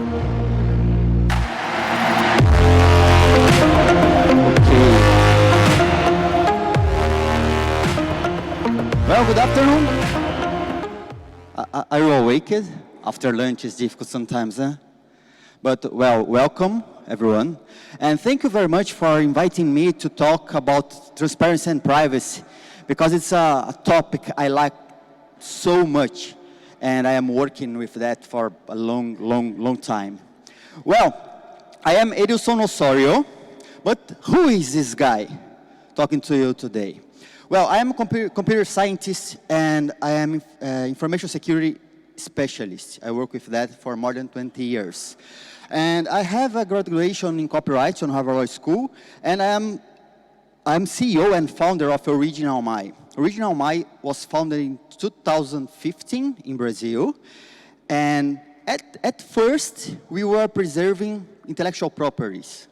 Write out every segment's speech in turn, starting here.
Well, good afternoon. Are you awake? After lunch is difficult sometimes, huh? But, well, welcome, everyone. And thank you very much for inviting me to talk about transparency and privacy, because it's a topic I like so much, and I am working with that for a long time. Well, I am Edilson Osorio, but who is this guy talking to you today? Well, I am a computer scientist, and I am information security specialist. I work with that for more than 20 years. And I have a graduation in copyright on Harvard Law School, and I'm CEO and founder of Original My. Original My was founded in 2015 in Brazil, and at first we were preserving intellectual properties.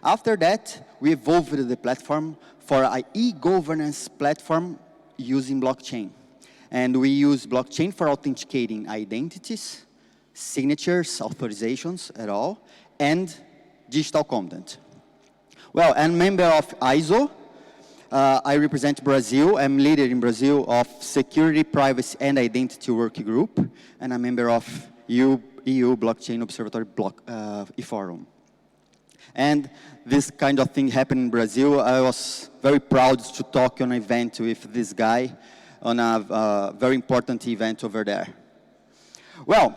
After that, we evolved the platform for an e-governance platform using blockchain. And we use blockchain for authenticating identities, signatures, authorizations at all, and digital content. Well, I'm a member of ISO. I represent Brazil. I'm leader in Brazil of Security, Privacy, and Identity Work Group, and I'm a member of EU Blockchain Observatory e-forum. And this kind of thing happened in Brazil. I was very proud to talk on an event with this guy on a very important event over there. Well,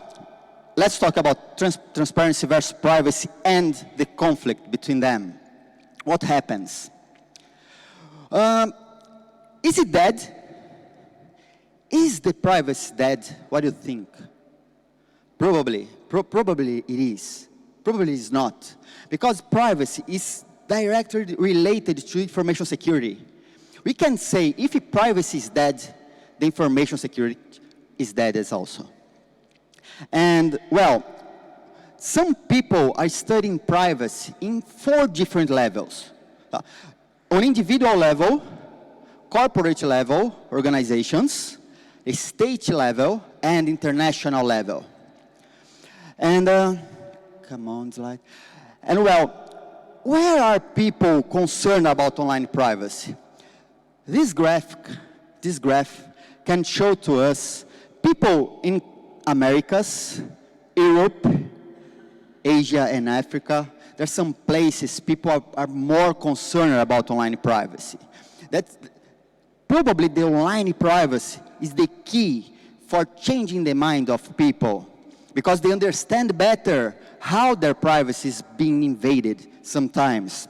let's talk about transparency versus privacy and the conflict between them. What happens? Is it dead? Is the privacy dead? What do you think? Probably. Probably it is. Probably it's not. Because privacy is directly related to information security. We can say if privacy is dead, the information security is dead as also. And, well, some people are studying privacy in 4 different levels. On individual level, corporate level, organizations, state level, and international level. And, come on, slide. And, well, where are people concerned about online privacy? This graph can show to us people in Americas, Europe, Asia, and Africa. There's some places people are more concerned about online privacy. That's probably the online privacy is the key for changing the mind of people, because they understand better how their privacy is being invaded sometimes.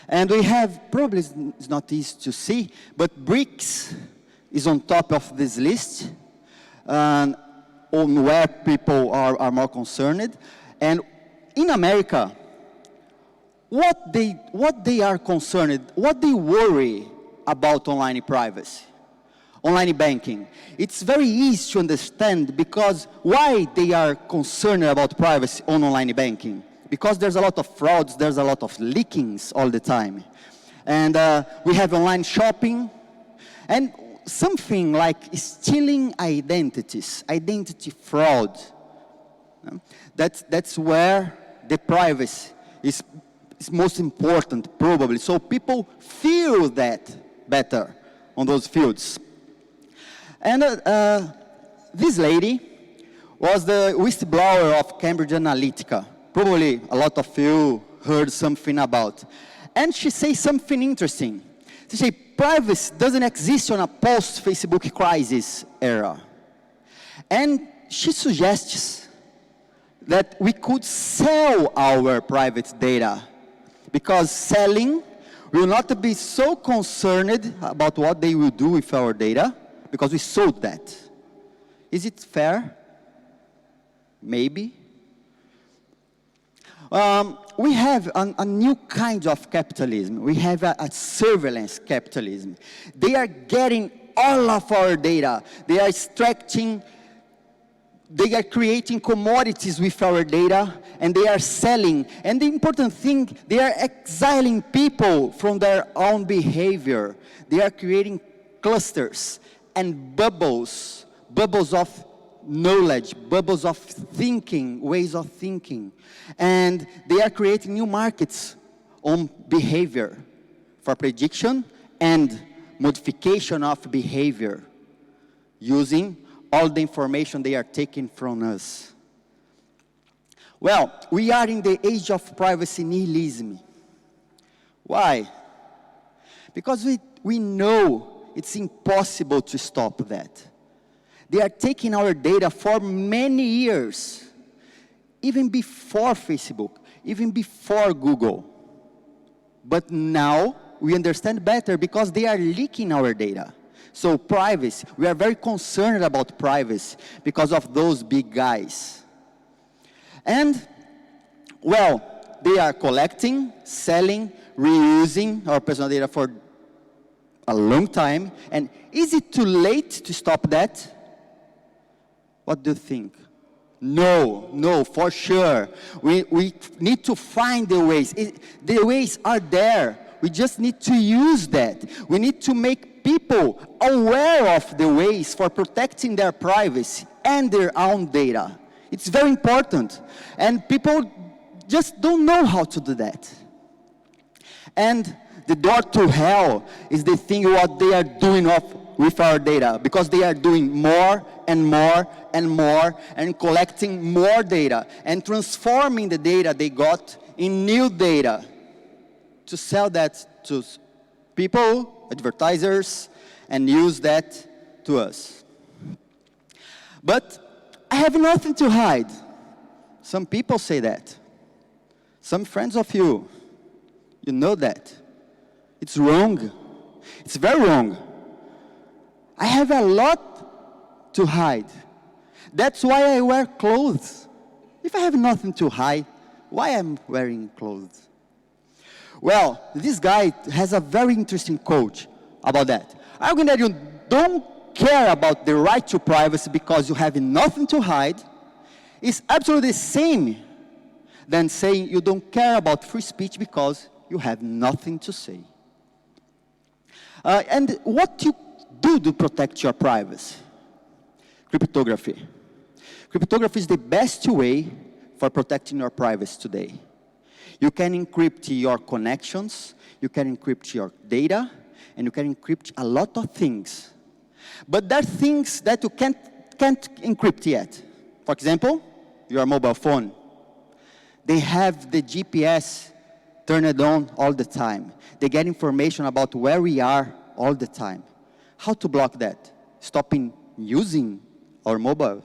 And we have, probably it's not easy to see, but BRICS is on top of this list on where people are more concerned. And in America, what they are concerned, what they worry about online privacy, online banking. It's very easy to understand because why they are concerned about privacy on online banking. Because there's a lot of frauds, there's a lot of leakings all the time. And we have online shopping, and something like stealing identities, identity fraud. That's where the privacy is most important, probably. So people feel that better on those fields. And this lady was the whistleblower of Cambridge Analytica. Probably a lot of you heard something about. And she says something interesting. She says, privacy doesn't exist on a post-Facebook crisis era. And she suggests that we could sell our private data, because selling will not be so concerned about what they will do with our data, because we sold that. Is it fair? Maybe. We have a new kind of capitalism. We have a surveillance capitalism. They are getting all of our data. They are extracting, they are creating commodities with our data, and they are selling. And the important thing, they are exiling people from their own behavior. They are creating clusters and bubbles of knowledge, bubbles of thinking, ways of thinking. And they are creating new markets on behavior for prediction and modification of behavior using all the information they are taking from us. Well, we are in the age of privacy nihilism. Why? Because we know it's impossible to stop that. They are taking our data for many years, even before Facebook, even before Google. But now we understand better because they are leaking our data. So privacy, we are very concerned about privacy because of those big guys. And, well, they are collecting, selling, reusing our personal data for a long time. And is it too late to stop that? What do you think? No, for sure. We need to find the ways. The ways are there. We just need to use that. We need to make people aware of the ways for protecting their privacy and their own data. It's very important. And people just don't know how to do that. And the door to hell is the thing what they are doing with our data, because they are doing more and more and more and collecting more data and transforming the data they got in new data to sell that to people, advertisers, and use that to us. But I have nothing to hide. Some people say that. Some friends of you know that. It's wrong. It's very wrong. I have a lot to hide. That's why I wear clothes. If I have nothing to hide, why am I wearing clothes? Well, this guy has a very interesting quote about that. Arguing that you don't care about the right to privacy because you have nothing to hide is absolutely the same than saying you don't care about free speech because you have nothing to say. And what you do to protect your privacy? Cryptography. Cryptography is the best way for protecting your privacy today. You can encrypt your connections, you can encrypt your data, and you can encrypt a lot of things. But there are things that you can't encrypt yet. For example, your mobile phone. They have the GPS turned on all the time. They get information about where we are all the time. How to block that? Stopping using our mobile.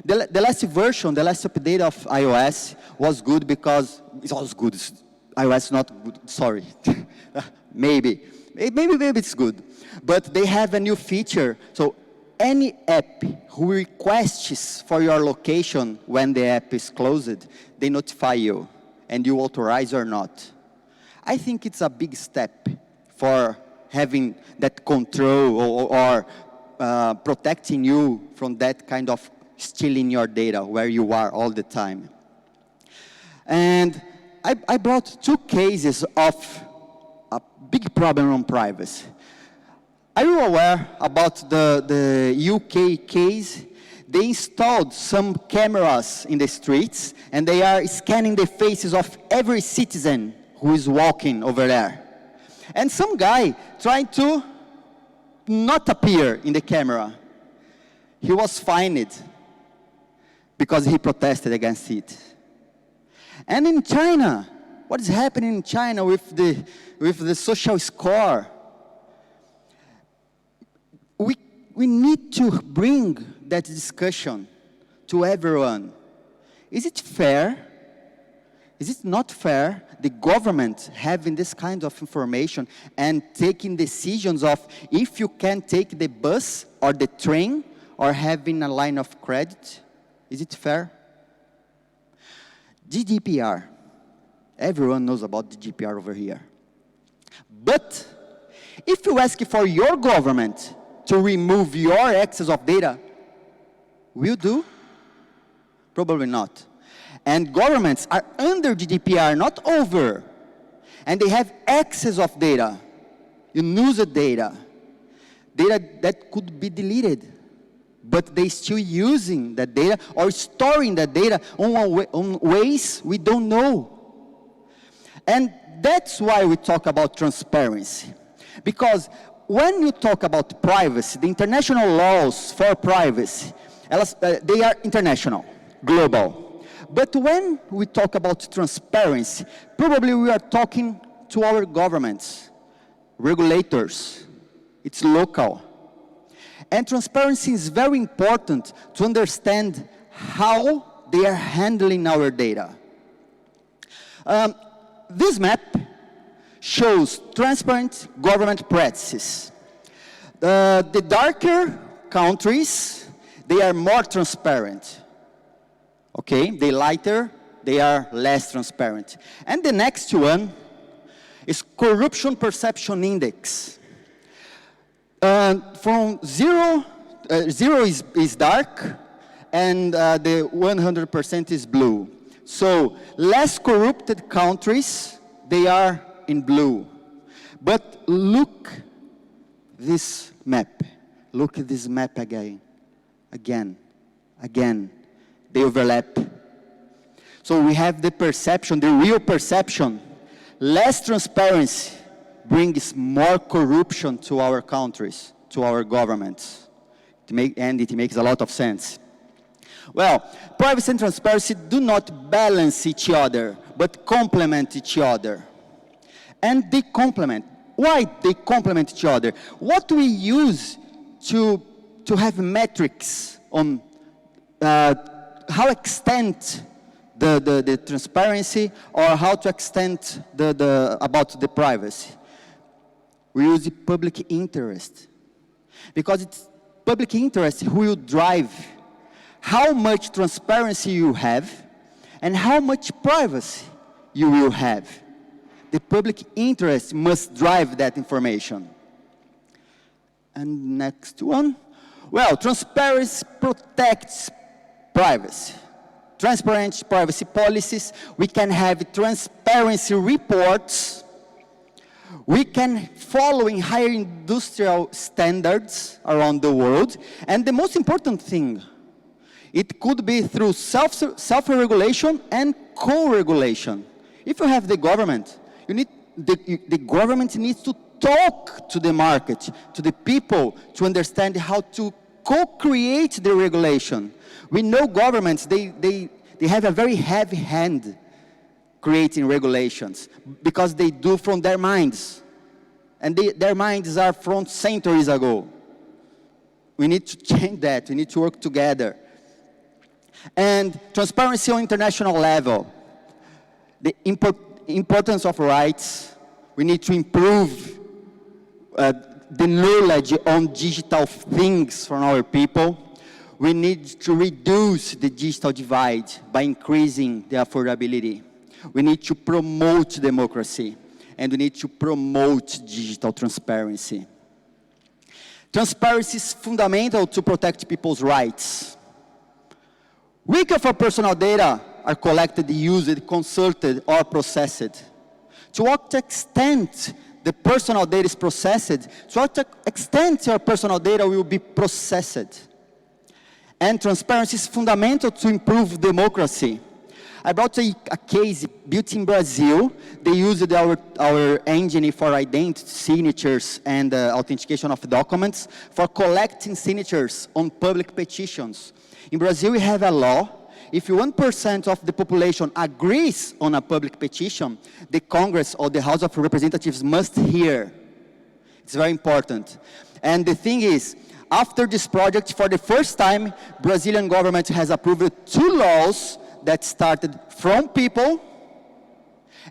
The last version, the last update of iOS was good because it was good. iOS not good, sorry. Maybe it's good. But they have a new feature. So any app who requests for your location when the app is closed, they notify you and you authorize or not. I think it's a big step for having that control or protecting you from that kind of stealing your data where you are all the time. And I brought two cases of a big problem on privacy. Are you aware about the UK case? They installed some cameras in the streets and they are scanning the faces of every citizen who is walking over there. And some guy trying to not appear in the camera. He was fined because he protested against it. And in China, what is happening in China with the social score? We need to bring that discussion to everyone. Is it fair? Is it not fair, the government having this kind of information and taking decisions of if you can take the bus or the train or having a line of credit? Is it fair? GDPR. Everyone knows about the GDPR over here. But if you ask for your government to remove your access of data, will do? Probably not. And governments are under GDPR, not over. And they have access of data, unused data, data that could be deleted. but they still using that data or storing that data on ways we don't know. And that's why we talk about transparency. Because when you talk about privacy, the international laws for privacy, they are international, global. But when we talk about transparency, probably we are talking to our governments, regulators. It's local. And transparency is very important to understand how they are handling our data. This map shows transparent government practices. The darker countries, they are more transparent. Okay, the lighter, they are less transparent. And the next one is Corruption Perception Index. From zero is dark, and the 100% is blue. So less corrupted countries, they are in blue. But look this map. Look at this map again. Again. They overlap. So we have the perception, the real perception. Less transparency brings more corruption to our countries, to our governments. And it makes a lot of sense. Well, privacy and transparency do not balance each other, but complement each other. And they complement. Why they complement each other? What we use to have metrics on how extent the transparency or how to extend about the privacy. We use the public interest. Because it's public interest who will drive how much transparency you have and how much privacy you will have. The public interest must drive that information. And next one. Well, transparency protects privacy. Transparent privacy policies. We can have transparency reports. We can follow in higher industrial standards around the world. And the most important thing, it could be through self-regulation and co-regulation. If you have the government, the government needs to talk to the market, to the people, to understand how to co-create the regulation. We know governments, they have a very heavy hand creating regulations because they do from their minds. And their minds are from centuries ago. We need to change that. We need to work together. And transparency on international level. The importance of rights. We need to improve the knowledge on digital things from our people. We need to reduce the digital divide by increasing the affordability. We need to promote democracy, and we need to promote digital transparency. Transparency is fundamental to protect people's rights. We of our personal data are collected, used, consulted, or processed. To what extent the personal data is processed, to what extent your personal data will be processed. And transparency is fundamental to improve democracy. I brought a case built in Brazil. They used our engine for identity signatures and authentication of documents for collecting signatures on public petitions. In Brazil, we have a law. If 1% of the population agrees on a public petition, the Congress or the House of Representatives must hear. It's very important. And the thing is, after this project, for the first time, Brazilian government has approved 2 laws that started from people,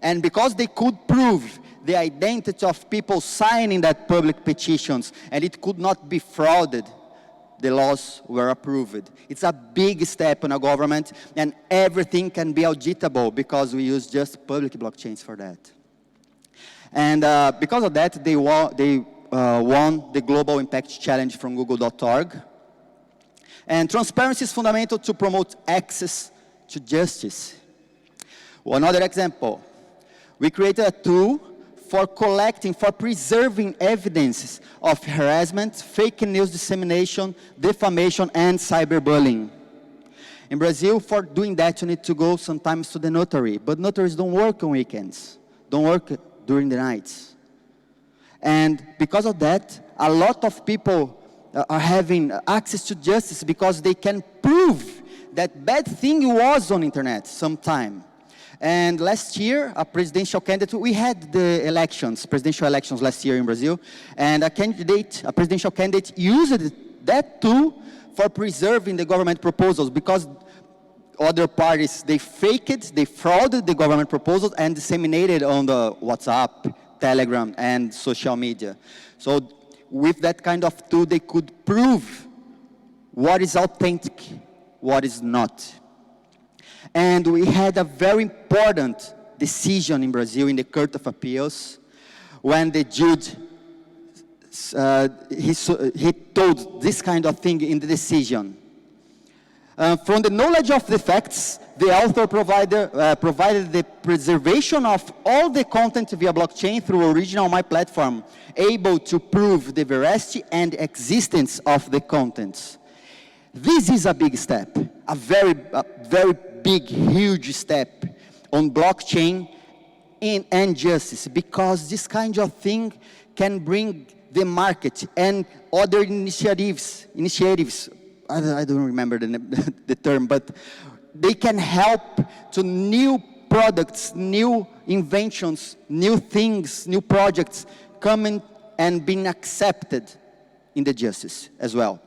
and because they could prove the identity of people signing that public petitions, and it could not be frauded, the laws were approved. It's a big step in a government, and everything can be auditable because we use just public blockchains for that. And because of that, they won the Global Impact Challenge from Google.org. And transparency is fundamental to promote access to justice. Another example, we created a tool for collecting, for preserving evidences of harassment, fake news dissemination, defamation, and cyberbullying. In Brazil, for doing that, you need to go sometimes to the notary, but notaries don't work on weekends, don't work during the nights. And because of that, a lot of people are having access to justice because they can prove that bad thing was on internet sometime. And last year, a presidential candidate, we had the elections, presidential elections last year in Brazil, and a presidential candidate used that tool for preserving the government proposals because other parties, they faked, they frauded the government proposals and disseminated on the WhatsApp, Telegram, and social media. So with that kind of tool, they could prove what is authentic, what is not. And we had a very important decision in Brazil in the Court of Appeals when the judge, he told this kind of thing in the decision. From the knowledge of the facts, the author provided the preservation of all the content via blockchain through original My Platform, able to prove the veracity and existence of the contents. This is a big step, a very big, huge step on blockchain and justice, because this kind of thing can bring the market and other initiatives, I don't remember the term, but they can help to new products, new inventions, new things, new projects coming and being accepted in the justice as well.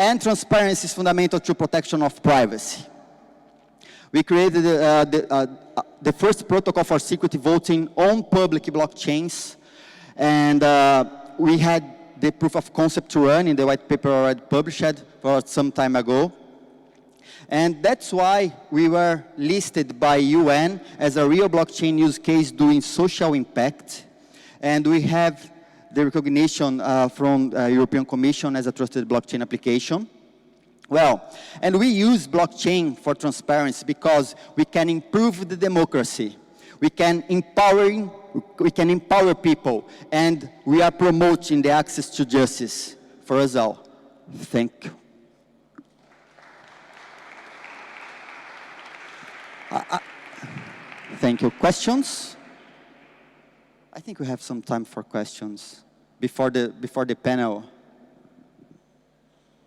And transparency is fundamental to protection of privacy. We created the first protocol for secret voting on public blockchains, and we had the proof of concept to run in the white paper already published for some time ago. And that's why we were listed by UN as a real blockchain use case doing social impact. And we have the recognition from the European Commission as a trusted blockchain application. Well, and we use blockchain for transparency because we can improve the democracy. We can empower people, and we are promoting the access to justice for us all. Thank you. Thank you. Questions? I think we have some time for questions before the panel.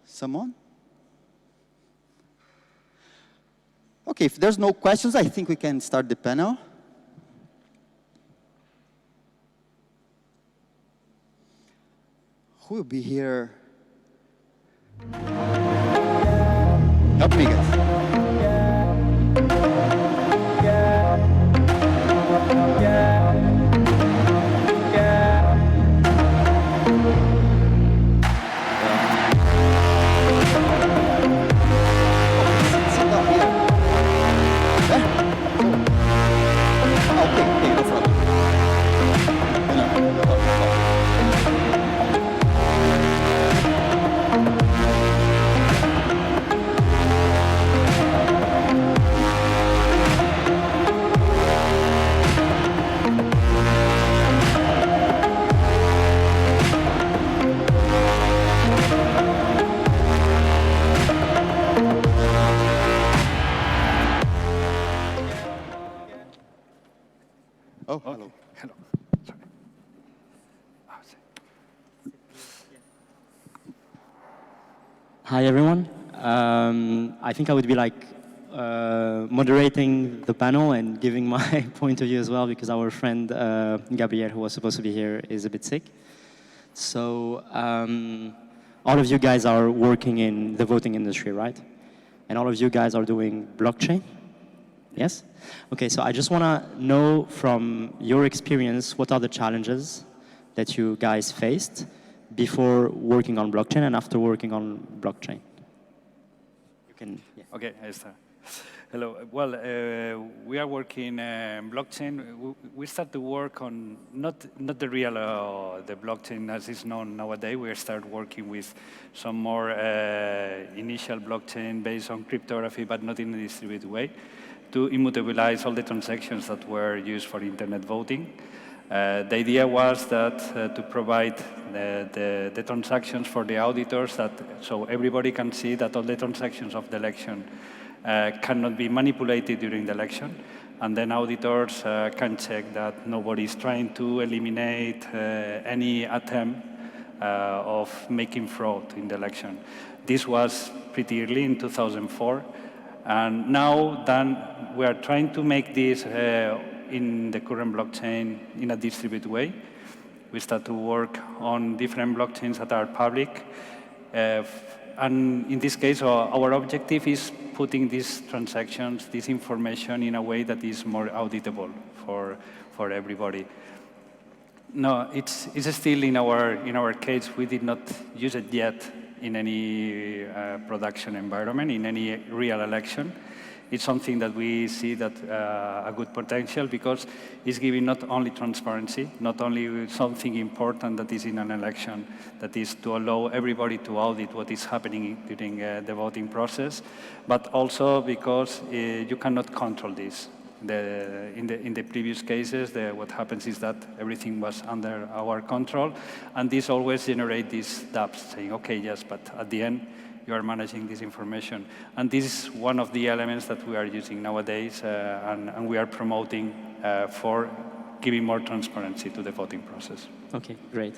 Someone? Okay, if there's no questions, I think we can start the panel. Who will be here? Help me, guys. Sit down here. There? Okay, no problem. Oh, hello. Hello. Sorry. Hi, everyone. I think I would be moderating the panel and giving my point of view as well, because our friend Gabriel, who was supposed to be here, is a bit sick. So all of you guys are working in the voting industry, right? And all of you guys are doing blockchain? Yes? Okay, so I just want to know from your experience, what are the challenges that you guys faced before working on blockchain and after working on blockchain? You can, yeah. Okay, I start. Hello. Well, we are working blockchain. We start to work on not the real the blockchain as is known nowadays. We start working with some more initial blockchain based on cryptography, but not in a distributed way, to immutabilize all the transactions that were used for internet voting. The idea was that to provide the transactions for the auditors, so everybody can see that all the transactions of the election cannot be manipulated during the election, and then auditors can check that nobody is trying to eliminate any attempt of making fraud in the election. This was pretty early in 2004, and now then we are trying to make this in the current blockchain in a distributed way. We start to work on different blockchains that are public. And in this case, our objective is putting these transactions, this information in a way that is more auditable for everybody. No, it's still in our case, we did not use it yet in any production environment, in any real election. It's something that we see that a good potential because it's giving not only transparency, not only something important that is in an election, that is to allow everybody to audit what is happening during the voting process, but also because you cannot control this. In the previous cases, what happens is that everything was under our control, and this always generates these doubts, saying, okay, yes, but at the end, you are managing this information. And this is one of the elements that we are using nowadays, and we are promoting for giving more transparency to the voting process. Okay, great.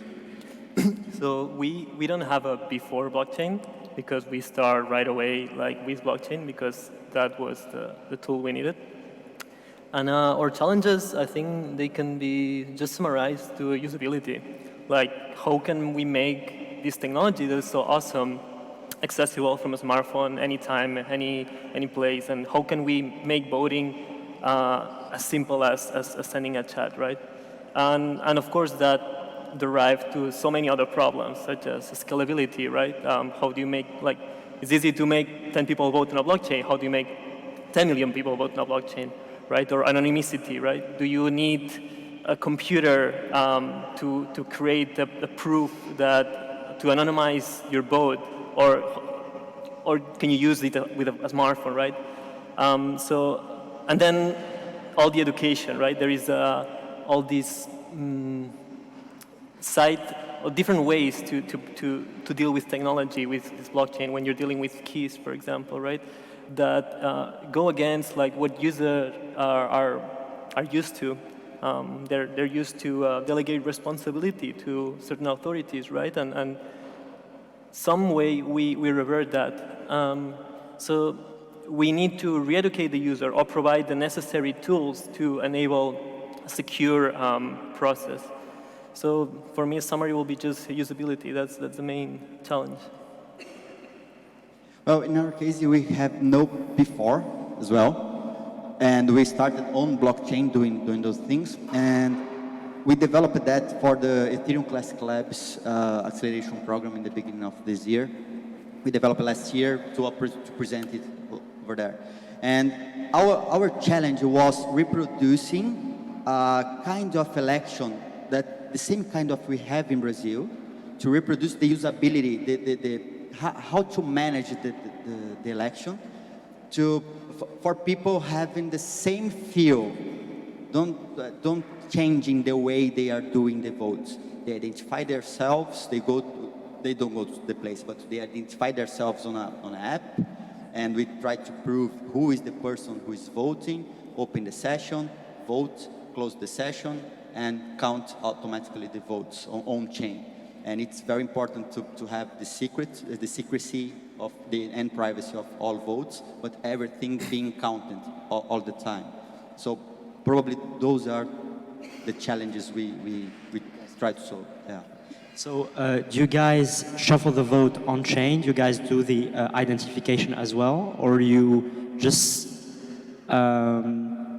So we don't have a before blockchain because we start right away like with blockchain because that was the tool we needed. And our challenges, I think they can be just summarized to usability. Like, how can we make this technology that is so awesome accessible from a smartphone anytime, any place, and how can we make voting as simple as sending a chat, right? And of course that derived to so many other problems such as scalability, right? How do you make, like, it's easy to make 10 people vote on a blockchain. How do you make 10 million people vote on a blockchain, right? Or anonymity, right? Do you need a computer to create the proof that to anonymize your vote? Or can you use it with a smartphone, right? And then all the education, right? There is all these different ways to deal with technology with this blockchain when you're dealing with keys, for example, right? That go against like what users are used to. They're used to delegate responsibility to certain authorities, right? And some way we revert that. So we need to re-educate the user or provide the necessary tools to enable a secure process. So for me, a summary will be just usability. That's the main challenge. Well, in our case, we have no before as well. And we started on blockchain doing those things. And we developed that for the Ethereum Classic Labs acceleration program in the beginning of this year. We developed last year to present it over there. And our challenge was reproducing a kind of election that the same kind of we have in Brazil, to reproduce the usability, how to manage the election, for people having the same feel, don't changing the way they are doing the votes. They identify themselves, they don't go to the place, but they identify themselves on an app, and we try to prove who is the person who is voting, open the session, vote, close the session, and count automatically the votes on chain. And it's very important to have the secrecy of and privacy of all votes, but everything being counted all the time. So probably those are the challenges we try to solve. Yeah. So do you guys shuffle the vote on chain? Do you guys do the identification as well? Or you just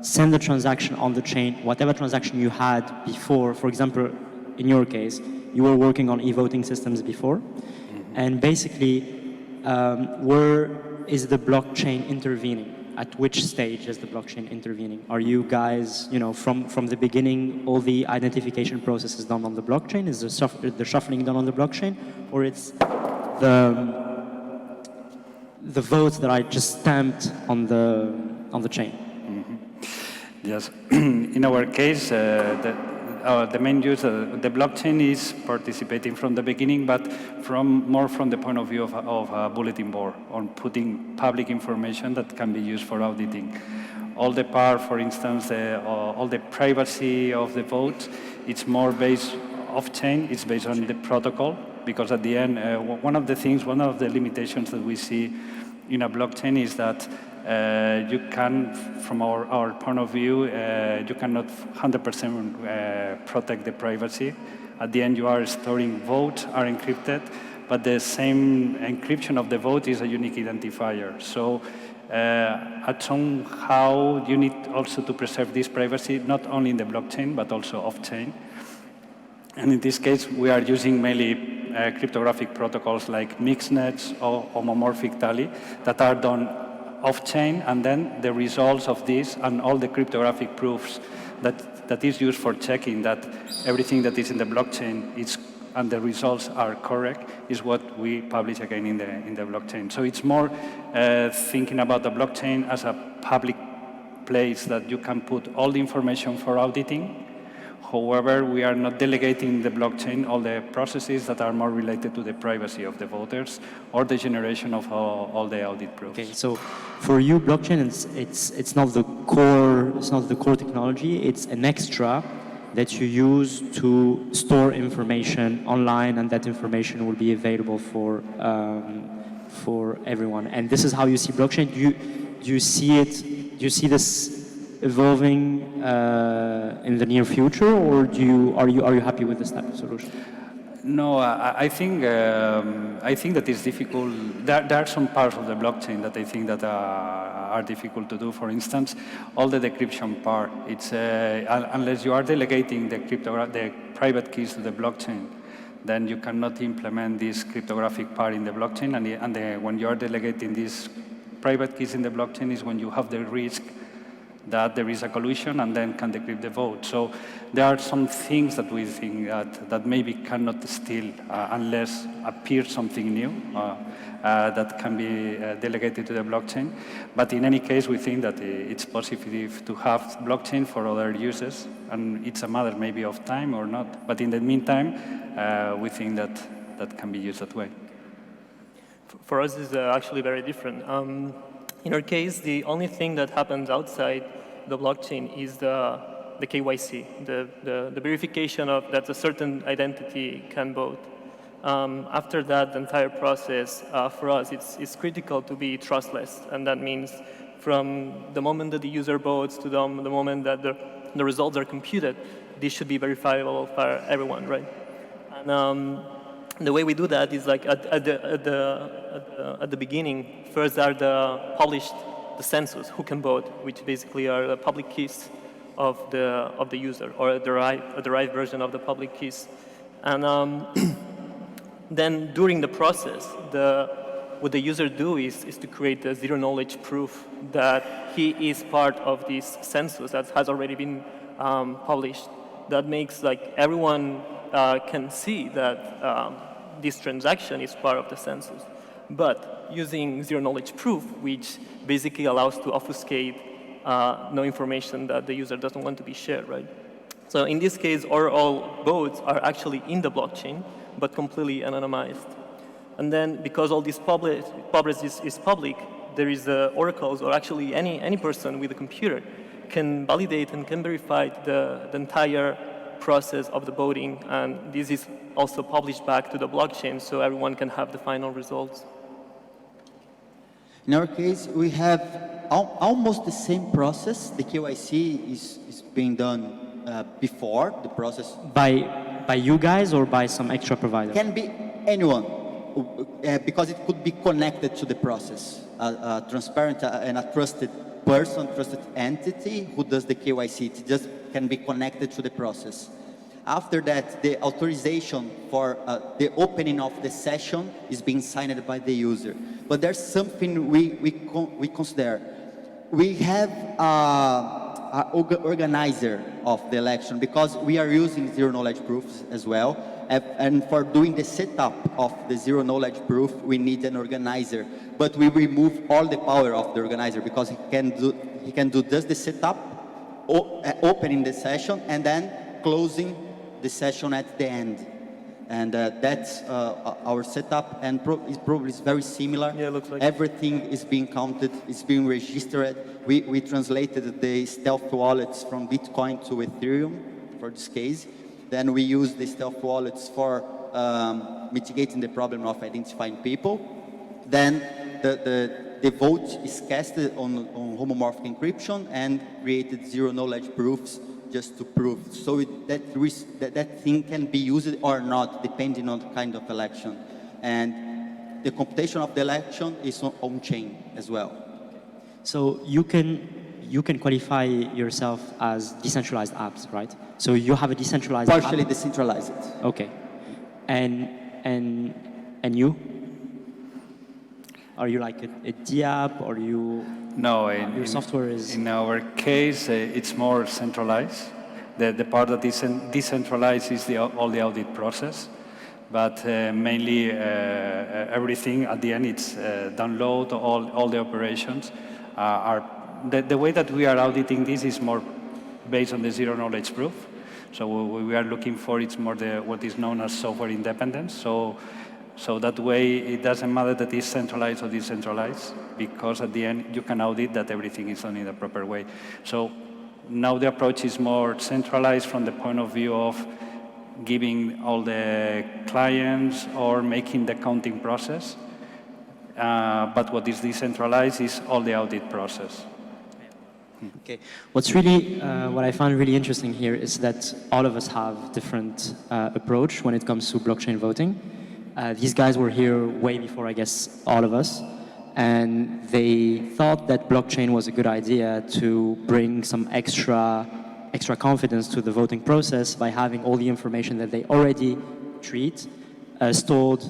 send the transaction on the chain, whatever transaction you had before? For example, in your case, you were working on e-voting systems before. And basically, where is the blockchain intervening? At which stage is the blockchain intervening? Are you guys, from the beginning, all the identification process is done on the blockchain? Is the shuffling done on the blockchain? Or it's the votes that are just stamped on the chain? Yes. In our case, the main use, the blockchain is participating from the beginning, but more from the point of view of a bulletin board, on putting public information that can be used for auditing. All the part, for instance, all the privacy of the vote, it's more based off-chain, it's based on the protocol, because at the end, one of the limitations that we see in a blockchain is that you can, from our point of view, you cannot 100% protect the privacy. At the end, you are storing votes are encrypted, but the same encryption of the vote is a unique identifier. So at somehow, you need also to preserve this privacy, not only in the blockchain, but also off-chain. And in this case, we are using mainly cryptographic protocols like mixnets or homomorphic tally that are done off-chain, and then the results of this and all the cryptographic proofs that is used for checking that everything that is in the blockchain and the results are correct is what we publish again in the blockchain. So it's more thinking about the blockchain as a public place that you can put all the information for auditing. However, we are not delegating the blockchain all the processes that are more related to the privacy of the voters or the generation of all the audit proofs. Okay, so for you, blockchain it's not the core technology. It's an extra that you use to store information online, and that information will be available for everyone. And this is how you see blockchain. Do you see it? Do you see this evolving in the near future, or are you happy with this type of solution? No, I think that it's difficult. There are some parts of the blockchain that I think that are difficult to do. For instance, all the decryption part. It's unless you are delegating the private keys to the blockchain, then you cannot implement this cryptographic part in the blockchain. And when you are delegating these private keys in the blockchain is when you have the risk that there is a collusion and then can decrypt the vote. So there are some things that we think that maybe cannot steal unless appears something new that can be delegated to the blockchain. But in any case, we think that it's positive to have blockchain for other uses, and it's a matter maybe of time or not. But in the meantime, we think that can be used that way. For us, it's actually very different. In our case, the only thing that happens outside the blockchain is the KYC, the verification of that a certain identity can vote. After that, the entire process for us, it's critical to be trustless, and that means from the moment that the user votes to the moment that the results are computed, this should be verifiable for everyone, right? And the way we do that is like at the beginning. First are the census, who can vote, which basically are the public keys of the user, or a derived version of the public keys. And then during the process, what the user do is to create a zero-knowledge proof that he is part of this census that has already been published. That makes like everyone can see that this transaction is part of the census. But using zero-knowledge proof, which basically allows to obfuscate no information that the user doesn't want to be shared, right? So in this case, all votes are actually in the blockchain, but completely anonymized. And then because all this public is public, there is oracles, or actually any person with a computer can validate and can verify the entire process of the voting, and this is also published back to the blockchain so everyone can have the final results. In our case, we have almost the same process. The KYC is being done before the process. By you guys or by some extra provider? Can be anyone, because it could be connected to the process. A transparent and a trusted person, trusted entity who does the KYC. It just can be connected to the process. After that, the authorization for the opening of the session is being signed by the user. But there's something we consider. We have an organizer of the election, because we are using zero-knowledge proofs as well. And for doing the setup of the zero-knowledge proof, we need an organizer. But we remove all the power of the organizer, because he can do just the setup, opening the session, and then closing the session at the end. And that's our setup, and it probably is very similar. Yeah, it looks like everything is being counted, it's being registered. We translated the stealth wallets from Bitcoin to Ethereum for this case. Then we use the stealth wallets for mitigating the problem of identifying people. Then the vote is casted on homomorphic encryption and created zero-knowledge proofs just to prove. So that thing can be used or not, depending on the kind of election. And the computation of the election is on-chain as well. So you can qualify yourself as decentralized apps, right? So you have a decentralized Partially app? decentralized. Okay. And you? Are you like a DApp, or you? No, Your software is. In our case, it's more centralized. The part that is decentralized is all the audit process, but mainly everything at the end, it's download all the operations. The way that we are auditing this is more based on the zero knowledge proof. So what we are looking for, it's more what is known as software independence. So that way, it doesn't matter that it's centralized or decentralized, because at the end, you can audit that everything is done in the proper way. So now the approach is more centralized from the point of view of giving all the clients or making the counting process. But what is decentralized is all the audit process. Okay. What's really, what I found really interesting here is that all of us have different approach when it comes to blockchain voting. These guys were here way before, I guess, all of us, and they thought that blockchain was a good idea to bring some extra confidence to the voting process by having all the information that they already treat stored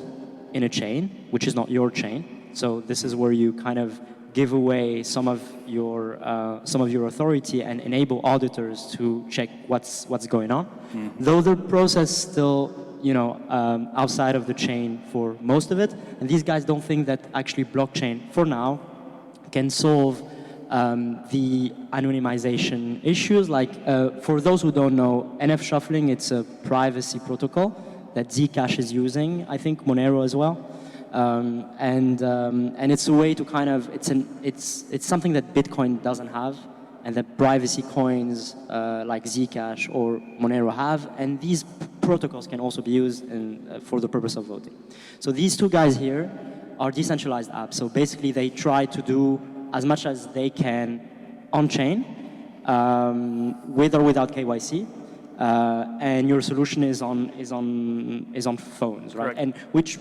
in a chain, which is not your chain. So this is where you kind of give away some of your authority and enable auditors to check what's going on. Mm-hmm. Though the process still, outside of the chain for most of it, and these guys don't think that actually blockchain, for now, can solve the anonymization issues. Like, for those who don't know, NF shuffling, it's a privacy protocol that Zcash is using, I think Monero as well. And it's a way to kind of, it's something that Bitcoin doesn't have, and that privacy coins like Zcash or Monero have, and these protocols can also be used for the purpose of voting. So these two guys here are decentralized apps. So basically they try to do as much as they can on-chain, with or without KYC, and your solution is on phones, right? Correct. And which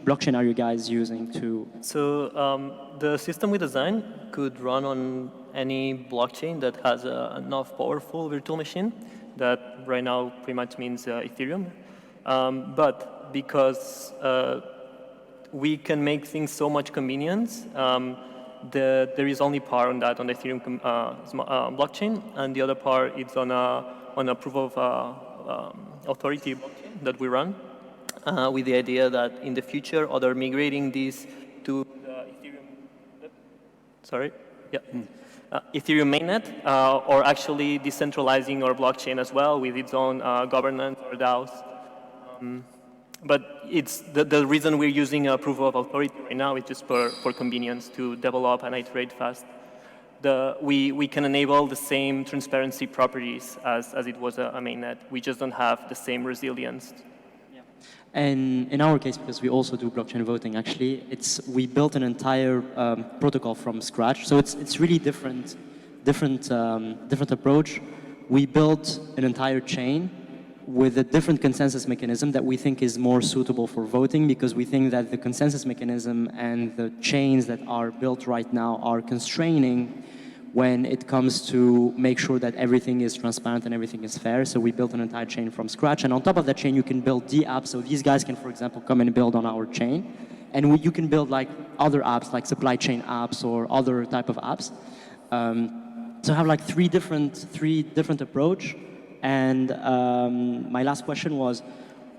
blockchain are you guys using to? So the system we designed could run on any blockchain that has enough powerful virtual machine. That right now pretty much means Ethereum. But because we can make things so much convenience, there is only part on that on the Ethereum blockchain, and the other part is on a proof of authority blockchain that we run. With the idea that in the future, other migrating this to the Ethereum, Ethereum mainnet, or actually decentralizing our blockchain as well with its own governance or DAOs. But it's the reason we're using a proof of authority right now is just for convenience to develop and iterate fast. We can enable the same transparency properties as it was a mainnet. We just don't have the same resilience. And in our case, because we also do blockchain voting, actually, we built an entire protocol from scratch. So it's really different approach. We built an entire chain with a different consensus mechanism that we think is more suitable for voting, because we think that the consensus mechanism and the chains that are built right now are constraining when it comes to make sure that everything is transparent and everything is fair. So we built an entire chain from scratch. And on top of that chain, you can build the apps. So these guys can, for example, come and build on our chain. And you can build like other apps, like supply chain apps or other type of apps. So have like three different approach. And my last question was,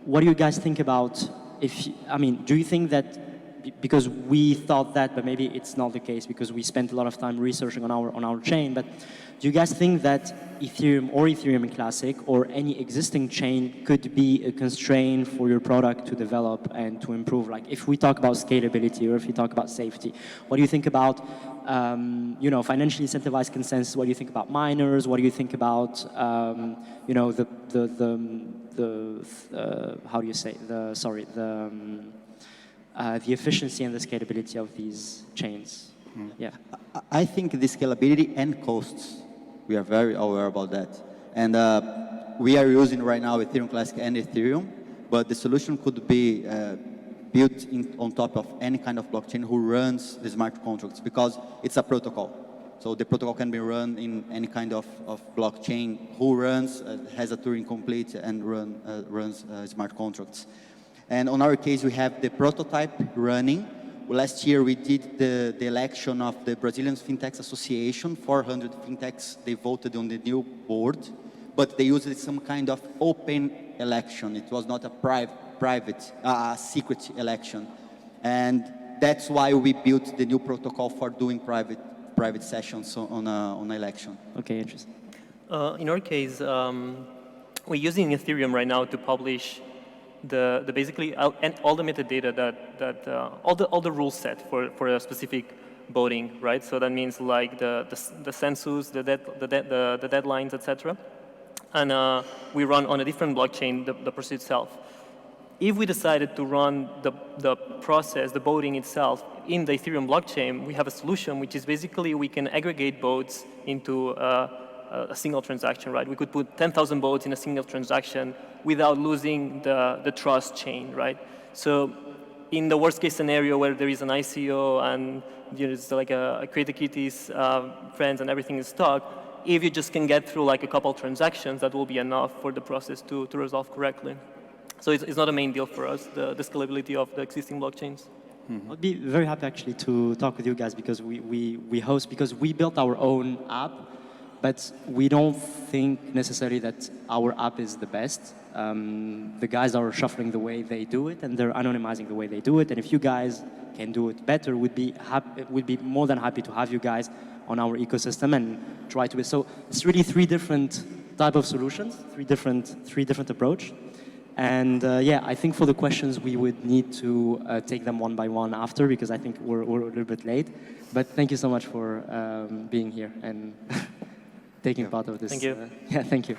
what do you guys think about do you think that because we thought that, but maybe it's not the case because we spent a lot of time researching on our chain. But do you guys think that Ethereum or Ethereum Classic or any existing chain could be a constraint for your product to develop and to improve? Like if we talk about scalability or if we talk about safety, what do you think about financially incentivized consensus? What do you think about miners? What do you think about how do you say the efficiency and the scalability of these chains? Yeah. I think the scalability and costs, we are very aware about that. And we are using right now Ethereum Classic and Ethereum, but the solution could be built on top of any kind of blockchain who runs the smart contracts, because it's a protocol. So the protocol can be run in any kind of blockchain who runs, has a Turing complete and runs smart contracts. And on our case, we have the prototype running. Last year, we did the election of the Brazilian Fintechs Association. 400 fintechs, they voted on the new board, but they used some kind of open election. It was not a secret election. And that's why we built the new protocol for doing private sessions on an election. Okay, interesting. In our case, we're using Ethereum right now to publish basically all the metadata that all the rule set for a specific voting, right? So that means like the census, the deadlines, etc. And we run on a different blockchain the process itself. If we decided to run the process, the voting itself, in the Ethereum blockchain, we have a solution which is basically we can aggregate votes into a single transaction, right? We could put 10,000 votes in a single transaction without losing the trust chain, right? So in the worst case scenario where there is an ICO and it's like a Create the Kitties friends and everything is stuck, if you just can get through like a couple transactions, that will be enough for the process to resolve correctly. So it's not a main deal for us, the scalability of the existing blockchains. I'd be very happy actually to talk with you guys because we built our own app, but we don't think necessarily that our app is the best. The guys are shuffling the way they do it, and they're anonymizing the way they do it. And if you guys can do it better, we'd be more than happy to have you guys on our ecosystem and try to. So it's really three different type of solutions, three different approach. And yeah, I think for the questions we would need to take them one by one after because I think we're a little bit late. But thank you so much for being here and taking part of this. Thank you. Yeah, thank you.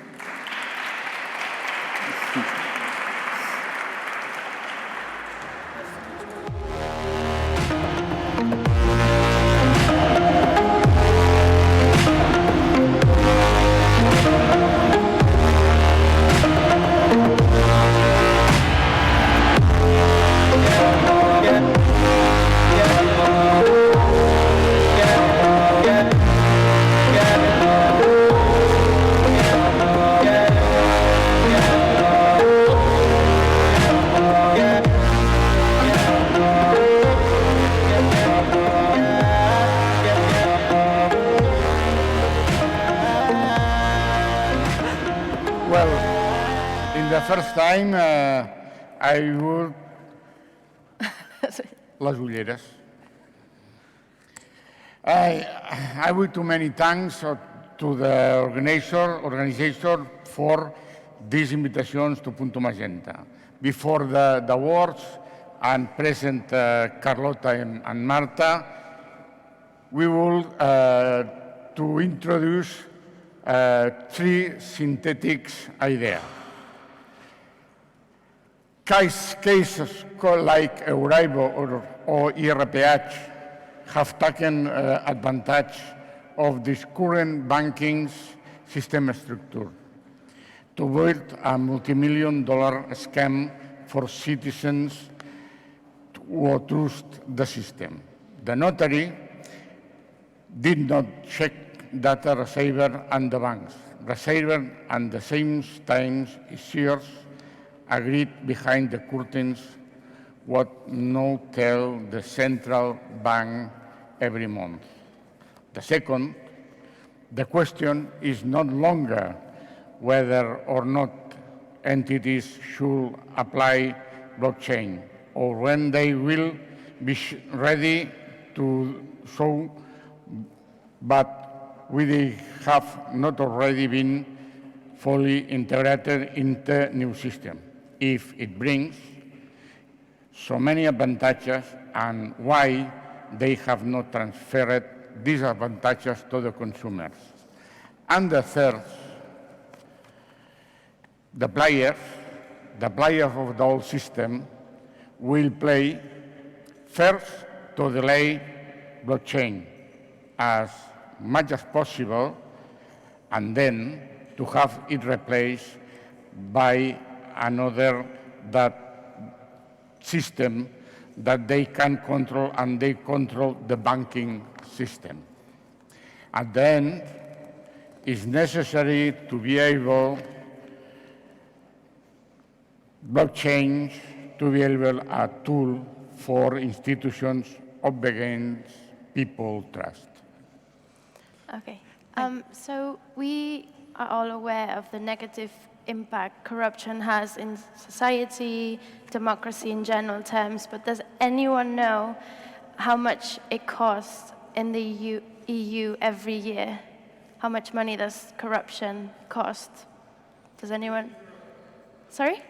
First time, I would... Les ulleres. I would do many thanks to the organization for these invitations to Punto Magenta. Before the awards and present Carlota and Marta, we will to introduce three synthetic ideas. Cases like Euribor or ERPH have taken advantage of this current banking system structure to build a multi-million-dollar scam for citizens who trust the system. The notary did not check data receiver and the banks. Receiver and the same time issuers agreed behind the curtains what no tell the central bank every month. The second, the question is not longer whether or not entities should apply blockchain or when they will ready to show, but we have not already been fully integrated in the new system. If it brings so many advantages and why they have not transferred these advantages to the consumers. And the third, the players of the old system will play first to delay blockchain as much as possible, and then to have it replaced by another system that they can control, and they control the banking system. At the end, it's necessary to be able, blockchain to be able a tool for institutions of against people trust. Okay. So we are all aware of the negative impact corruption has in society, democracy in general terms, but does anyone know how much it costs in the EU every year? How much money does corruption cost? Does anyone? Sorry?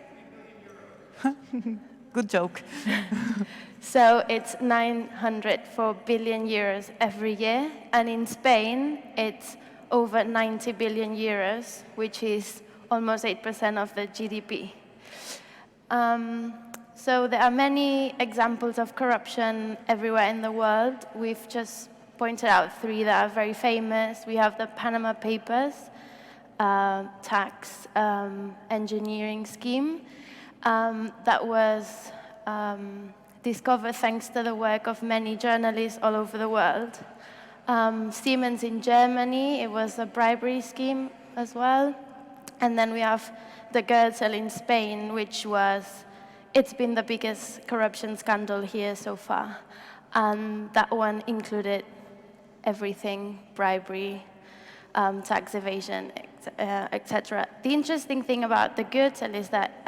Good joke. So it's 904 billion euros every year, and in Spain it's over 90 billion euros, which is almost 8% of the GDP. So there are many examples of corruption everywhere in the world. We've just pointed out 3 that are very famous. We have the Panama Papers, tax engineering scheme that was discovered thanks to the work of many journalists all over the world. Siemens in Germany, it was a bribery scheme as well. And then we have the Gürtel in Spain, it's been the biggest corruption scandal here so far. And that one included everything, bribery, tax evasion, etc. The interesting thing about the Gürtel is that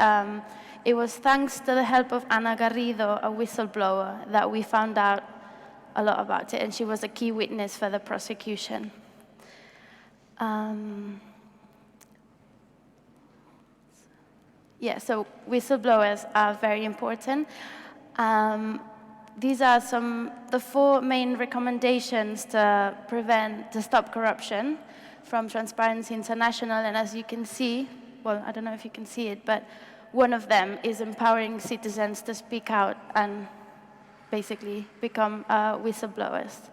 it was thanks to the help of Ana Garrido, a whistleblower, that we found out a lot about it, and she was a key witness for the prosecution. Yeah, so whistleblowers are very important. These are the 4 main recommendations to stop corruption from Transparency International, and as you can see, well, I don't know if you can see it, but one of them is empowering citizens to speak out and basically become whistleblowers.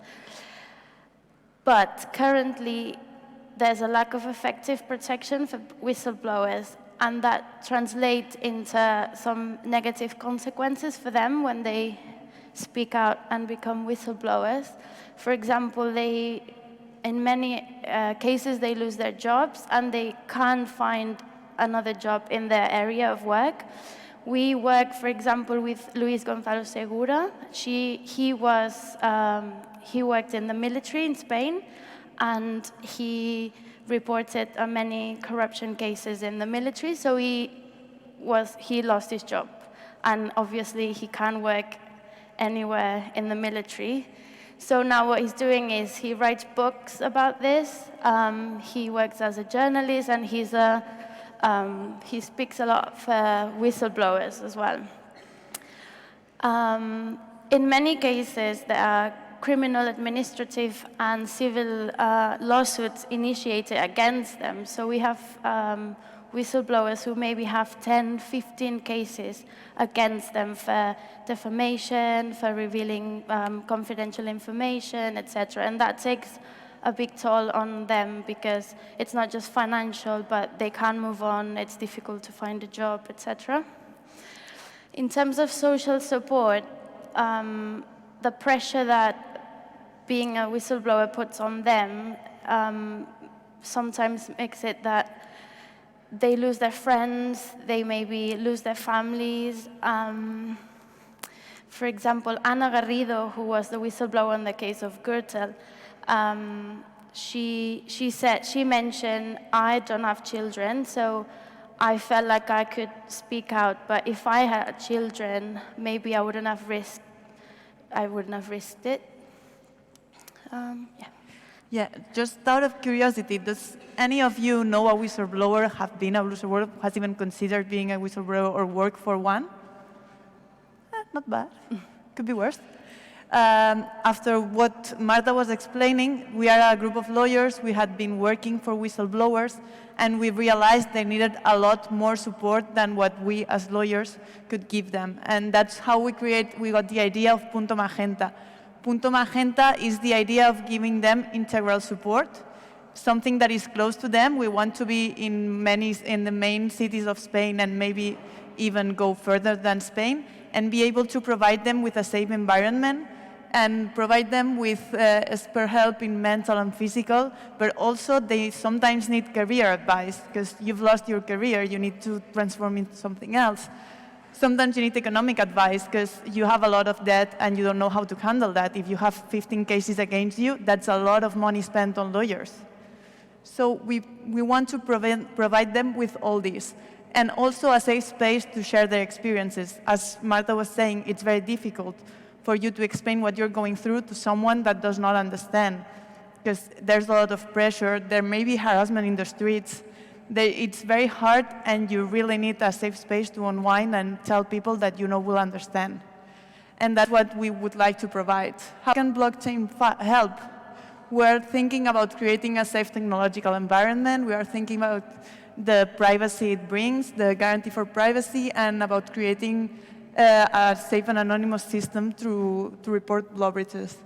But currently, there's a lack of effective protection for whistleblowers, and that translates into some negative consequences for them when they speak out and become whistleblowers. For example, in many cases, they lose their jobs and they can't find another job in their area of work. We work, for example, with Luis Gonzalo Segura. He worked in the military in Spain, and he reported many corruption cases in the military, so he lost his job. And obviously, he can't work anywhere in the military. So now what he's doing is he writes books about this. He works as a journalist, and he speaks a lot for whistleblowers as well. In many cases, there are criminal, administrative, and civil lawsuits initiated against them. So we have whistleblowers who maybe have 10, 15 cases against them for defamation, for revealing confidential information, etc. And that takes a big toll on them because it's not just financial, but they can't move on, it's difficult to find a job, etc. In terms of social support, the pressure that being a whistleblower puts on them sometimes makes it that they lose their friends, they maybe lose their families. For example, Ana Garrido, who was the whistleblower in the case of Gürtel, she mentioned, I don't have children, so I felt like I could speak out, but if I had children, maybe I wouldn't have risked I wouldn't have risked it. Yeah. Yeah, just out of curiosity, does any of you know a whistleblower, have been a whistleblower, has even considered being a whistleblower or work for one? Not bad. Could be worse. After what Marta was explaining, we are a group of lawyers. We had been working for whistleblowers, and we realized they needed a lot more support than what we as lawyers could give them. And that's how we got the idea of Punto Magenta. Punto Magenta is the idea of giving them integral support, something that is close to them. We want to be in the main cities of Spain and maybe even go further than Spain and be able to provide them with a safe environment and provide them with expert help in mental and physical, but also they sometimes need career advice because you've lost your career, you need to transform into something else. Sometimes you need economic advice because you have a lot of debt and you don't know how to handle that. If you have 15 cases against you, that's a lot of money spent on lawyers. So we want to provide them with all this. And also a safe space to share their experiences. As Marta was saying, it's very difficult for you to explain what you're going through to someone that does not understand, because there's a lot of pressure. There may be harassment in the streets. It's very hard, and you really need a safe space to unwind and tell people that you know will understand. And that's what we would like to provide. How can blockchain help? We're thinking about creating a safe technological environment. We are thinking about the privacy it brings, the guarantee for privacy, and about creating a safe and anonymous system to report law breaches.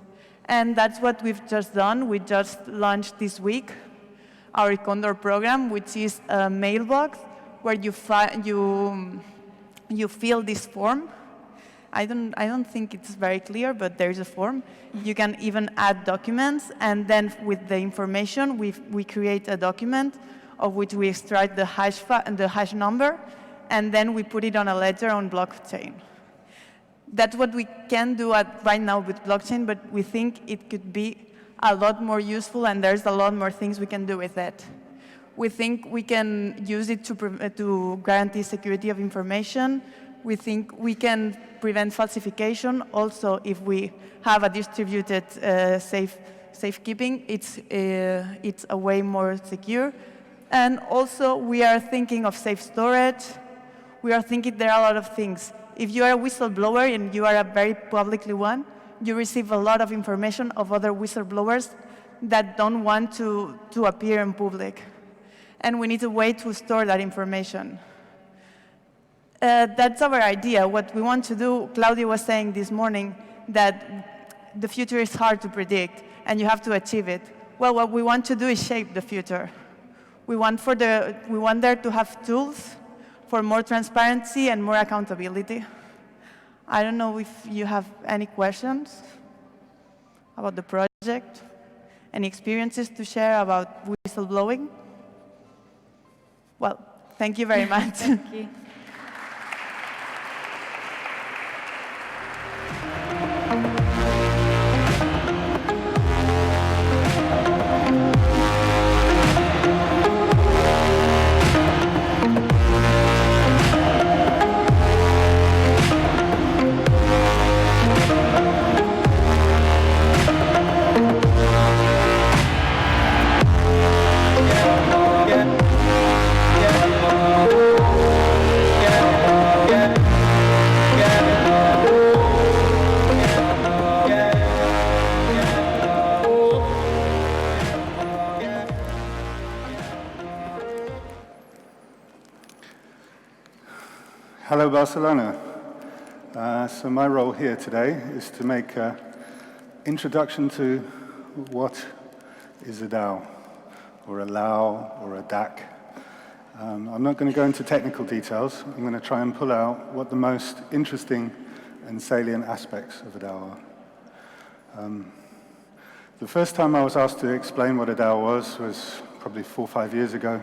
And that's what we've just done. We just launched this week our Condor program, which is a mailbox where you fill this form. I don't think it's very clear, but there's a form. You can even add documents, and then with the information, we create a document of which we extract the hash number, and then we put it on a ledger on blockchain. That's what we can do right now with blockchain, but we think it could be a lot more useful, and there's a lot more things we can do with it. We think we can use it to guarantee security of information. We think we can prevent falsification. Also, if we have a distributed safekeeping, it's a way more secure. And also, we are thinking of safe storage. We are thinking there are a lot of things. If you are a whistleblower and you are a very publicly one, you receive a lot of information of other whistleblowers that don't want to appear in public. And we need a way to store that information. That's our idea. What we want to do, Claudia was saying this morning that the future is hard to predict and you have to achieve it. Well, what we want to do is shape the future. We want there to have tools for more transparency and more accountability. I don't know if you have any questions about the project, any experiences to share about whistleblowing. Well, thank you very much. Thank you. Hello, Barcelona. So my role here today is to make an introduction to what is a DAO, or a LAO, or a DAC. I'm not going to go into technical details. I'm going to try and pull out what the most interesting and salient aspects of a DAO are. The first time I was asked to explain what a DAO was probably 4 or 5 years ago,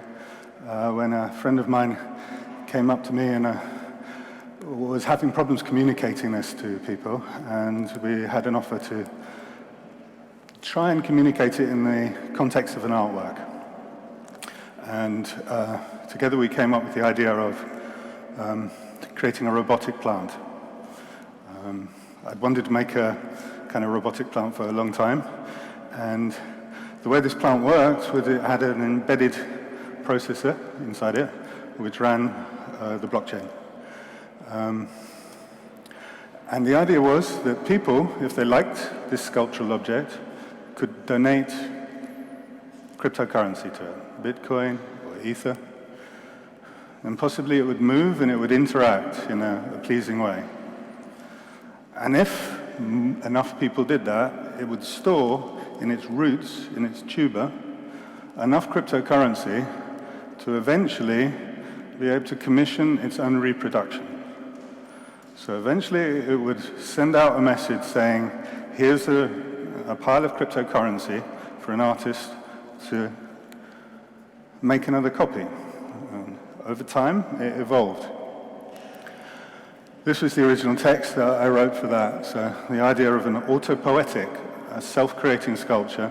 when a friend of mine came up to me and was having problems communicating this to people, and we had an offer to try and communicate it in the context of an artwork. And together we came up with the idea of creating a robotic plant. I'd wanted to make a kind of robotic plant for a long time, and the way this plant worked was it had an embedded processor inside it, which ran the blockchain. And the idea was that people, if they liked this sculptural object, could donate cryptocurrency to it, Bitcoin or Ether, and possibly it would move and it would interact in a pleasing way. And if enough people did that, it would store in its roots, in its tuber, enough cryptocurrency to eventually be able to commission its own reproduction. So eventually it would send out a message saying, here's a pile of cryptocurrency for an artist to make another copy. And over time, it evolved. This was the original text that I wrote for that. So the idea of an autopoietic, a self-creating sculpture,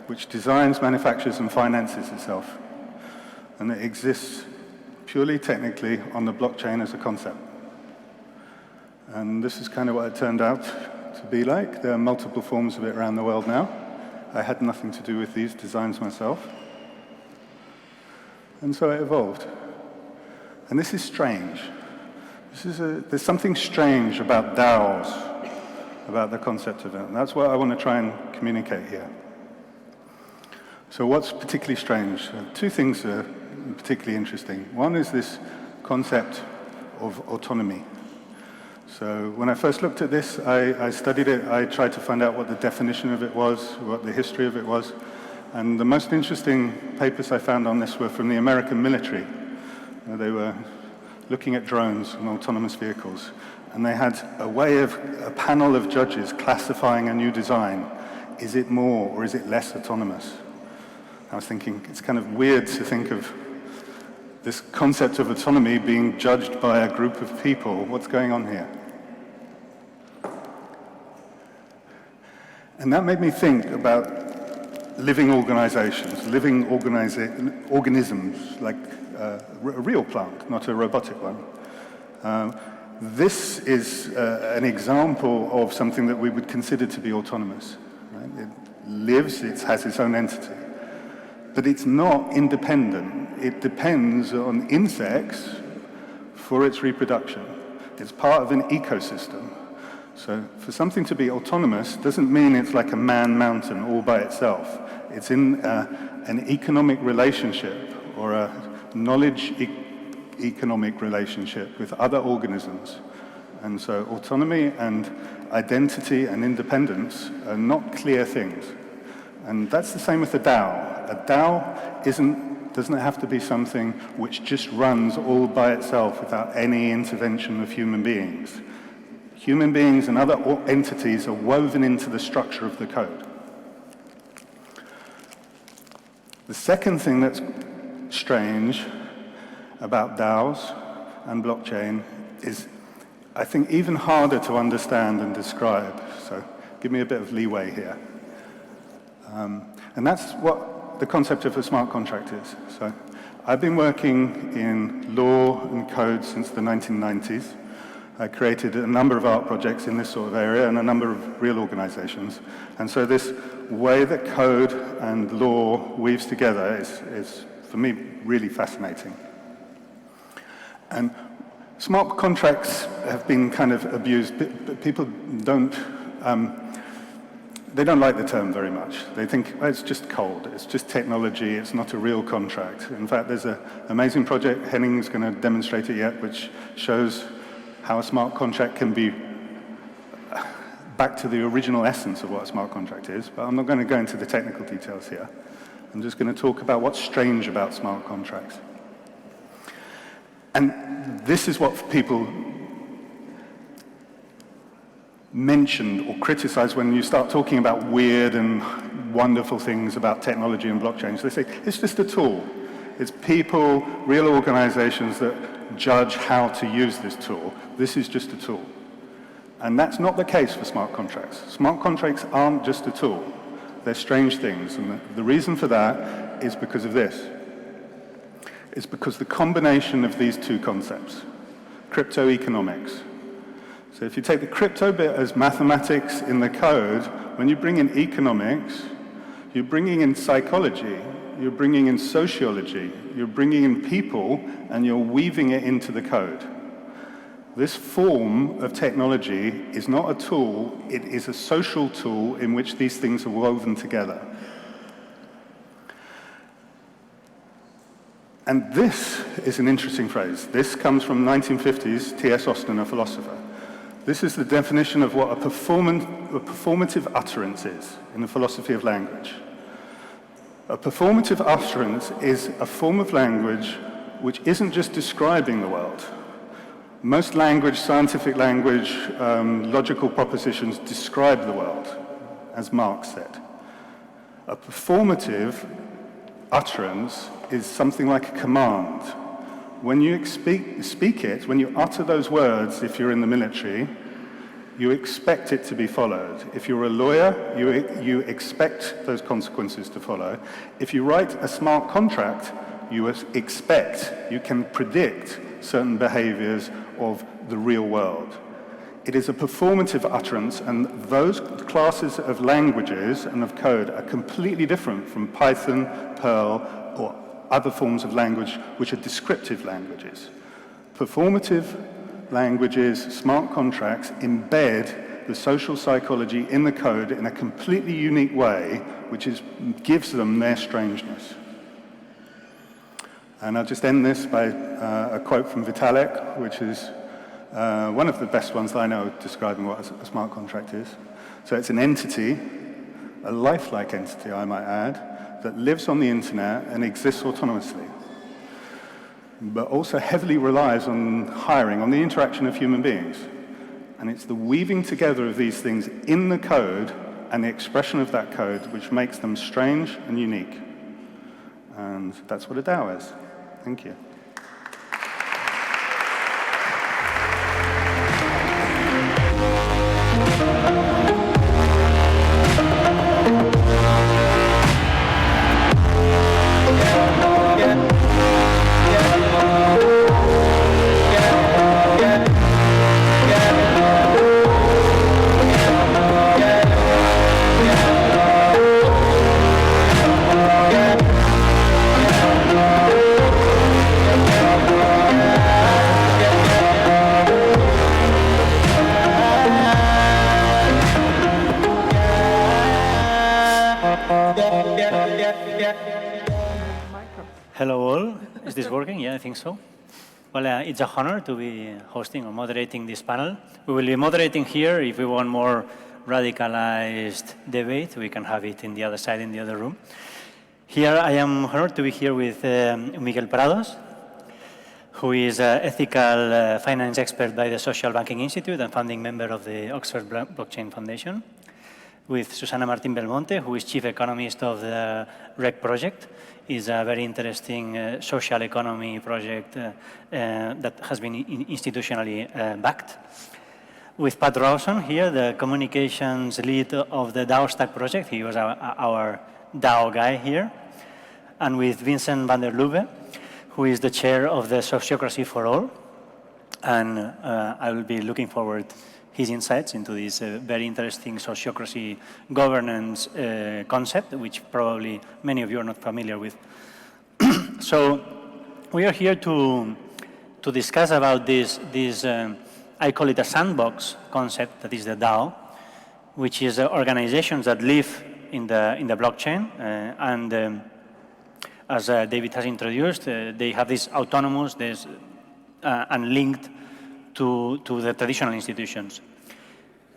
which designs, manufactures, and finances itself. And it exists purely technically on the blockchain as a concept. And this is kind of what it turned out to be like. There are multiple forms of it around the world now. I had nothing to do with these designs myself. And so it evolved. And this is strange. There's something strange about DAOs, about the concept of it. And that's what I want to try and communicate here. So what's particularly strange? Two things are particularly interesting. One is this concept of autonomy. So when I first looked at this, I studied it. I tried to find out what the definition of it was, what the history of it was. And the most interesting papers I found on this were from the American military. They were looking at drones and autonomous vehicles. And they had a panel of judges classifying a new design. Is it more or is it less autonomous? I was thinking, it's kind of weird to think of this concept of autonomy being judged by a group of people. What's going on here? And that made me think about living organizations, living organisms, like a real plant, not a robotic one. This is an example of something that we would consider to be autonomous. Right? It lives, it has its own entity. But it's not independent. It depends on insects for its reproduction. It's part of an ecosystem. So for something to be autonomous doesn't mean it's like a man mountain all by itself. It's in an economic relationship or a knowledge economic relationship with other organisms. And so autonomy and identity and independence are not clear things. And that's the same with a DAO. A DAO doesn't have to be something which just runs all by itself without any intervention of human beings. Human beings and other entities are woven into the structure of the code. The second thing that's strange about DAOs and blockchain is, I think, even harder to understand and describe. So give me a bit of leeway here. And that's what the concept of a smart contract is. So I've been working in law and code since the 1990s. I created a number of art projects in this sort of area and a number of real organizations. And so this way that code and law weaves together is for me, really fascinating. And smart contracts have been kind of abused, but people don't like the term very much. They think, well, it's just code, it's just technology, it's not a real contract. In fact, there's an amazing project, Henning's going to demonstrate it yet, which shows how a smart contract can be back to the original essence of what a smart contract is, but I'm not going to go into the technical details here. I'm just going to talk about what's strange about smart contracts. And this is what people mentioned or criticized when you start talking about weird and wonderful things about technology and blockchains. They say, it's just a tool. It's people, real organizations that judge how to use this tool. This is just a tool. And that's not the case for smart contracts. Smart contracts aren't just a tool. They're strange things. And the reason for that is because of this. It's because the combination of these two concepts, crypto economics. So So if you take the crypto bit as mathematics in the code, when you bring in economics, you're bringing in psychology, you're bringing in sociology, you're bringing in people, and you're weaving it into the code. This form of technology is not a tool, it is a social tool in which these things are woven together. And this is an interesting phrase. This comes from 1950s, T.S. Austin, a philosopher. This is the definition of what a performative utterance is in the philosophy of language. A performative utterance is a form of language which isn't just describing the world. Most language, scientific language, logical propositions describe the world, as Marx said. A performative utterance is something like a command. When you speak it, when you utter those words, if you're in the military, you expect it to be followed. If you're a lawyer, you expect those consequences to follow. If you write a smart contract, you expect, you can predict certain behaviors of the real world. It is a performative utterance, and those classes of languages and of code are completely different from Python, Perl, or other forms of language which are descriptive languages. Performative languages, smart contracts, embed the social psychology in the code in a completely unique way, which gives them their strangeness. And I'll just end this by a quote from Vitalik, which is one of the best ones that I know describing what a smart contract is. So it's an entity, a lifelike entity, I might add, that lives on the internet and exists autonomously, but also heavily relies on hiring, on the interaction of human beings. And it's the weaving together of these things in the code and the expression of that code which makes them strange and unique. And that's what a DAO is. Thank you. Hello all. Is this working? Yeah, I think so. Well, it's a honor to be hosting or moderating this panel. We will be moderating here. If we want more radicalized debate, we can have it in the other side, in the other room. Here, I am honored to be here with Miguel Prados, who is an ethical finance expert by the Social Banking Institute and founding member of the Oxford Blockchain Foundation, with Susana Martín Belmonte, who is chief economist of the REC project. Is a very interesting social economy project that has been institutionally backed. With Pat Rawson here, the communications lead of the DAO Stack project. He was our DAO guy here. And with Vincent van der Lubbe, who is the chair of the Sociocracy for All. And I will be looking forward his insights into this very interesting sociocracy governance concept, which probably many of you are not familiar with. So we are here to discuss about this I call it a sandbox concept, that is the DAO, which is organizations that live in the blockchain. As David has introduced, they have this autonomous, and linked to the traditional institutions.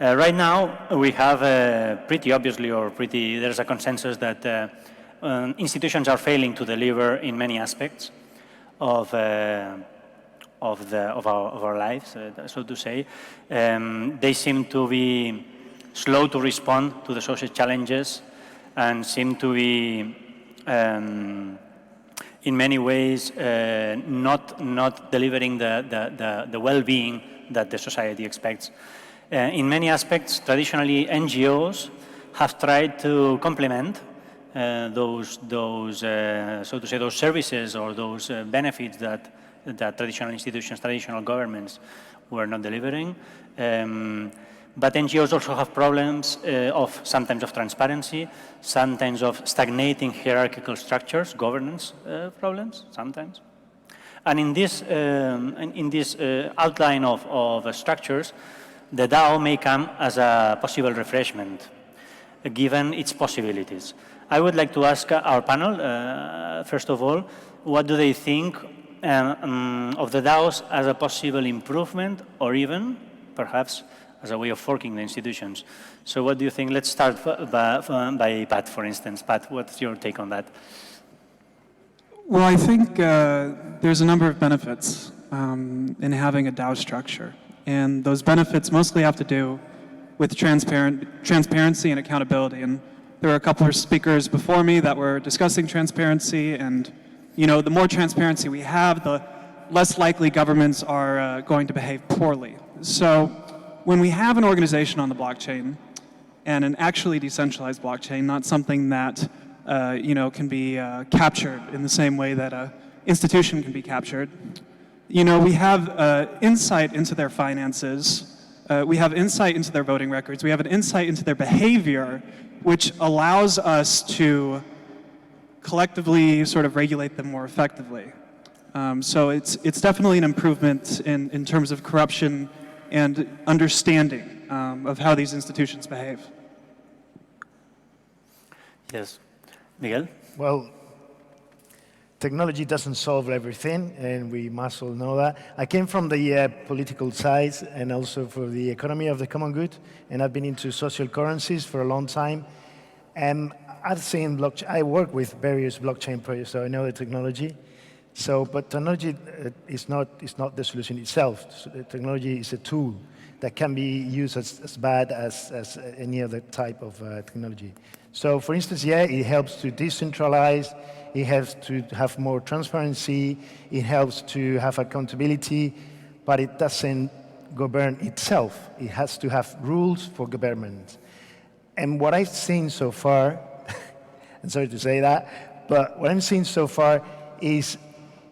Right now, we have pretty obviously, there's a consensus that institutions are failing to deliver in many aspects of our lives, so to say. They seem to be slow to respond to the social challenges and seem to be in many ways not delivering the well-being that the society expects. In many aspects, traditionally NGOs have tried to complement those so to say, those services or those benefits that traditional institutions, traditional governments who are not delivering. But NGOs also have problems sometimes of transparency, sometimes of stagnating hierarchical structures, governance problems sometimes. And in this outline of structures, the DAO may come as a possible refreshment, given its possibilities. I would like to ask our panel, first of all, what do they think of the DAOs as a possible improvement, or even, perhaps, as a way of forking the institutions? So what do you think? Let's start by Pat, for instance. Pat, what's your take on that? Well, I think there's a number of benefits in having a DAO structure. And those benefits mostly have to do with transparency and accountability. And there were a couple of speakers before me that were discussing transparency. And the more transparency we have, the less likely governments are going to behave poorly. So when we have an organization on the blockchain, and an actually decentralized blockchain, not something that can be captured in the same way that an institution can be captured, we have insight into their finances, we have insight into their voting records, we have an insight into their behavior, which allows us to collectively sort of regulate them more effectively. So it's definitely an improvement in terms of corruption and understanding of how these institutions behave. Yes. Miguel? Well, technology doesn't solve everything, and we must all know that. I came from the political side and also for the economy of the common good, and I've been into social currencies for a long time. And I've seen blockchain. I work with various blockchain projects, so I know the technology. But technology is not the solution itself. So technology is a tool that can be used as bad as any other type of technology. So for instance, yeah, it helps to decentralize, it helps to have more transparency, it helps to have accountability, but it doesn't govern itself. It has to have rules for government. And what I've seen so far, I'm sorry to say that, but what I'm seeing so far is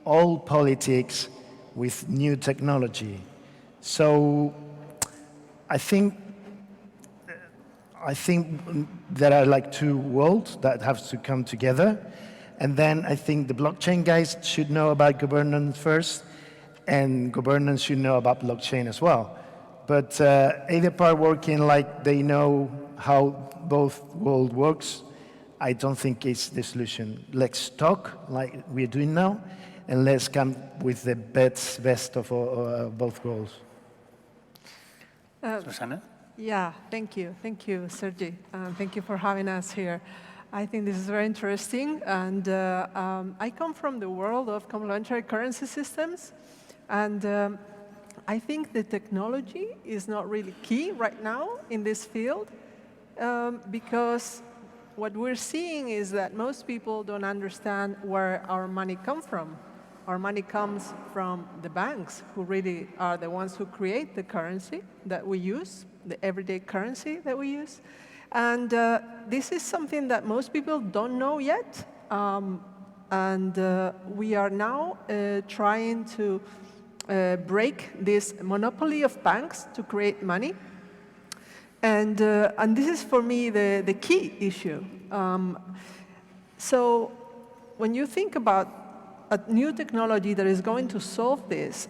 all politics with new technology. So I think there are like two worlds that have to come together. And then I think the blockchain guys should know about governance first, and governance should know about blockchain as well. But either part working like they know how both world works, I don't think it's the solution. Let's talk like we're doing now, and let's come with the best of both worlds. Susana? Yeah, thank you, Sergi. Thank you for having us here. I think this is very interesting, and I come from the world of complementary currency systems, and I think the technology is not really key right now in this field, because what we're seeing is that most people don't understand where our money comes from. Our money comes from the banks, who really are the ones who create the currency that we use, the everyday currency that we use. And this is something that most people don't know yet. We are now trying to break this monopoly of banks to create money. And this is, for me, the key issue. So when you think about a new technology that is going to solve this,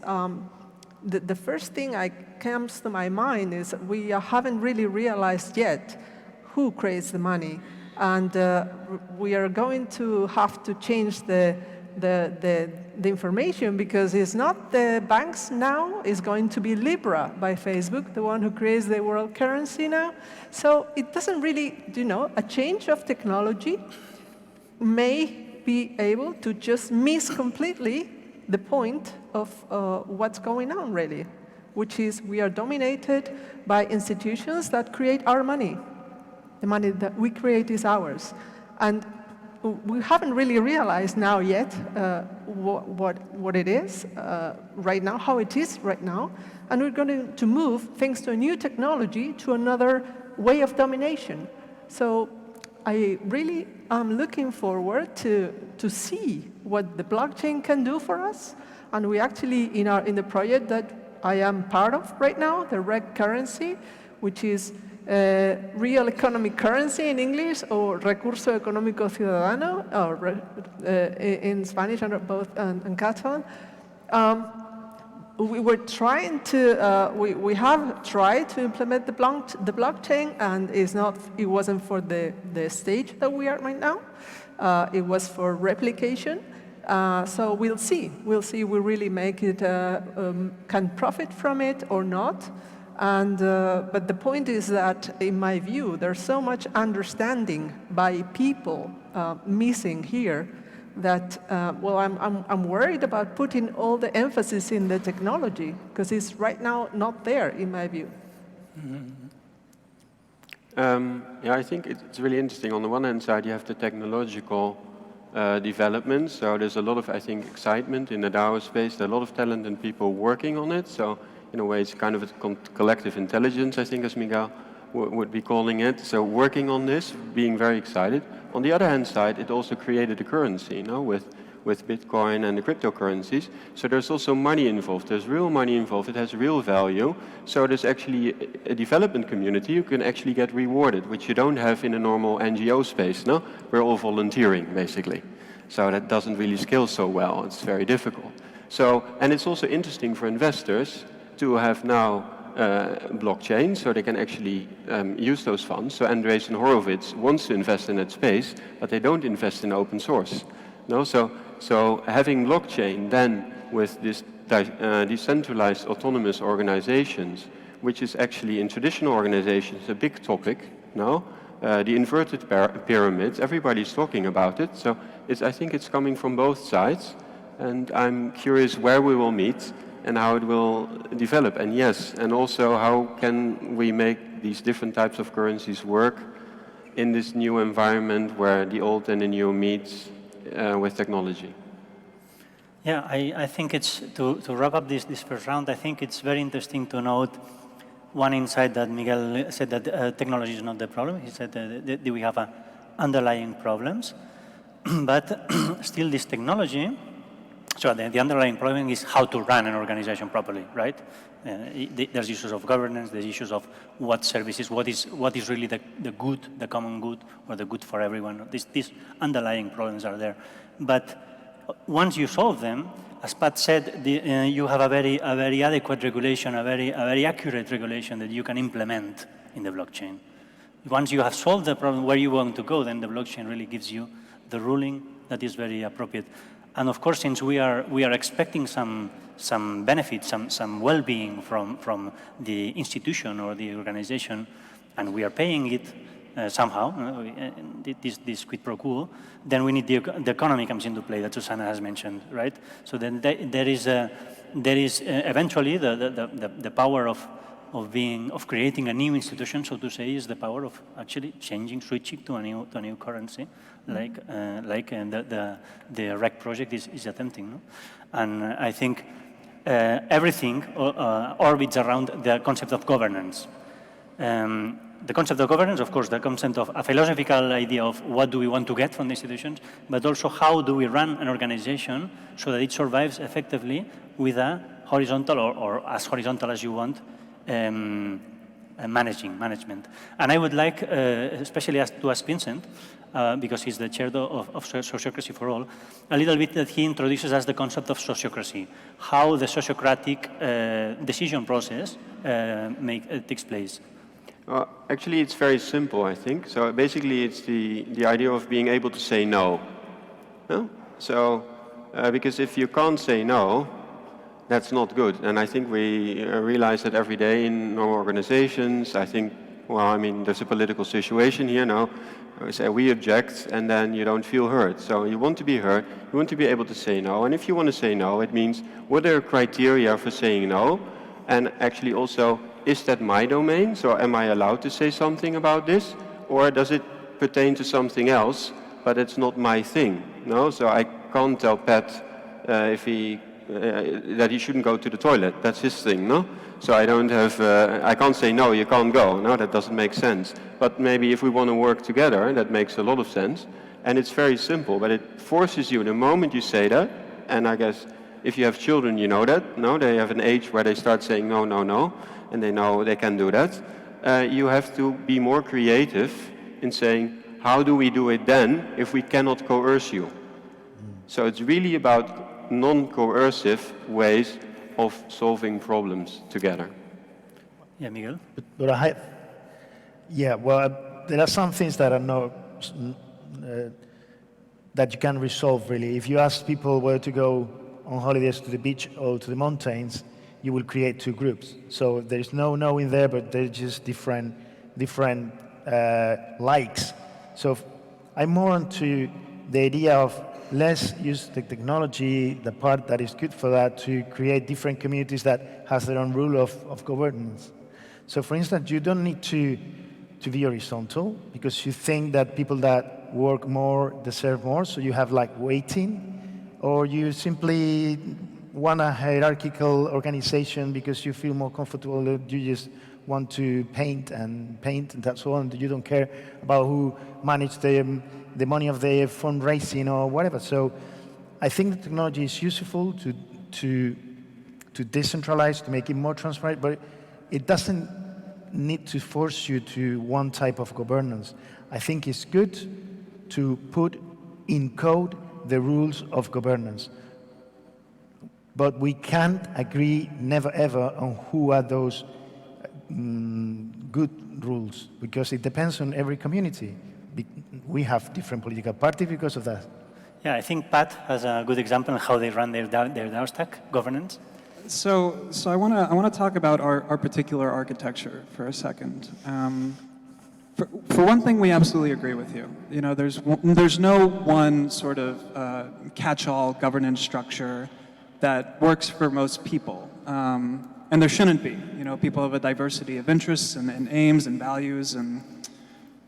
the first thing that comes to my mind is we haven't really realized yet who creates the money. And we are going to have to change the information, because it's not the banks now, it's going to be Libra by Facebook, the one who creates the world currency now. So it doesn't really, a change of technology may be able to just miss completely the point of what's going on, really, which is we are dominated by institutions that create our money. The money that we create is ours. And we haven't really realized now yet what it is right now, how it is right now. And we're going to move, thanks to a new technology, to another way of domination. So I really am looking forward to see what the blockchain can do for us. And we actually, in the project that I am part of right now, the REC currency, which is real economic currency in English, or recurso económico ciudadano, or in Spanish and both and Catalan. We were trying to, we have tried to implement the blockchain, and it wasn't for the stage that we are right now. It was for replication. So we'll see. We'll see if we really make it, can profit from it or not. And, but the point is that, in my view, there's so much understanding by people missing here that, well, I'm worried about putting all the emphasis in the technology, because it's right now not there, in my view. Yeah, I think it's really interesting. On the one hand side, you have the technological development. So there's a lot of, I think, excitement in the DAO space. There are a lot of talented people working on it. So in a way, it's kind of a collective intelligence, I think, as Miguel would be calling it. So working on this, being very excited. On the other hand side, it also created a currency, you know, with Bitcoin and the cryptocurrencies. So there's also money involved. There's real money involved. It has real value. So there's actually a development community who can actually get rewarded, which you don't have in a normal NGO space, no? We're all volunteering, basically. So that doesn't really scale so well. It's very difficult. So, and it's also interesting for investors to have now blockchain, so they can actually use those funds. So Andreessen Horowitz wants to invest in that space, but they don't invest in open source. No, so having blockchain then with this decentralized autonomous organizations, which is actually in traditional organizations a big topic. No, the inverted pyramids. Everybody's talking about it. So I think it's coming from both sides, and I'm curious where we will meet and how it will develop. And yes, and also how can we make these different types of currencies work in this new environment where the old and the new meets with technology. Yeah, I think it's, to wrap up this first round, I think it's very interesting to note one insight that Miguel said, that technology is not the problem. He said that we have underlying problems, but still this technology, so the underlying problem is how to run an organization properly, right? There's issues of governance, there's issues of what services, what is really the good, the common good, or the good for everyone. These underlying problems are there. But once you solve them, as Pat said, you have a very adequate regulation, a very accurate regulation that you can implement in the blockchain. Once you have solved the problem where you want to go, then the blockchain really gives you the ruling that is very appropriate. And of course, since we are expecting some benefits, some well-being from the institution or the organization, and we are paying it somehow, this quid pro quo, then we need the economy comes into play that Susanna has mentioned, right? So then there is eventually the power of creating a new institution, so to say, is the power of actually switching to a new currency, like the REC project is attempting. No? And I think everything orbits around the concept of governance. The concept of governance, of course, the concept of a philosophical idea of what do we want to get from the institutions, but also how do we run an organization so that it survives effectively with a horizontal or as horizontal as you want management. And I would like, especially to ask Vincent, because he's the chair of Sociocracy for All, a little bit that he introduces as the concept of sociocracy, how the sociocratic decision process takes place. Actually, it's very simple, I think. So basically, it's the idea of being able to say no. No? So, because if you can't say no, that's not good. And I think we realize that every day in our organizations. I think, well, I mean, there's a political situation here now. We say we object, and then you don't feel heard. So you want to be heard. You want to be able to say no. And if you want to say no, it means what are criteria for saying no? And actually also, is that my domain? So am I allowed to say something about this? Or does it pertain to something else, but it's not my thing? No? So I can't tell Pat that he shouldn't go to the toilet. That's his thing, no? So I don't have, I can't say, no, you can't go. No, that doesn't make sense. But maybe if we want to work together, that makes a lot of sense. And it's very simple, but it forces you, the moment you say that, and I guess if you have children, you know that. No, they have an age where they start saying no, no, no, and they know they can do that. You have to be more creative in saying, how do we do it then if we cannot coerce you? So it's really about non-coercive ways of solving problems together. Yeah, Miguel? But yeah, well, there are some things that are not, that you can resolve really. If you ask people where to go on holidays, to the beach or to the mountains, you will create two groups. So there's no knowing there, but they're just different likes. So I'm more into the idea of let's use the technology, the part that is good for that, to create different communities that has their own rule of governance. So for instance, you don't need to be horizontal because you think that people that work more deserve more, so you have like weighting, or you simply want a hierarchical organization because you feel more comfortable, you just want to paint and that's all, and you don't care about who managed the money of the fundraising or whatever. So I think the technology is useful to decentralize, to make it more transparent, but it doesn't need to force you to one type of governance. I think it's good to put in code the rules of governance. But we can't agree never ever on who are those good rules, because it depends on every community. We have different political parties because of that. Yeah, I think Pat has a good example on how they run their DAO stack governance. So I want to talk about our particular architecture for a second. For one thing, we absolutely agree with you. You know, there's no one sort of catch-all governance structure that works for most people, and there shouldn't be. You know, people have a diversity of interests and aims and values, and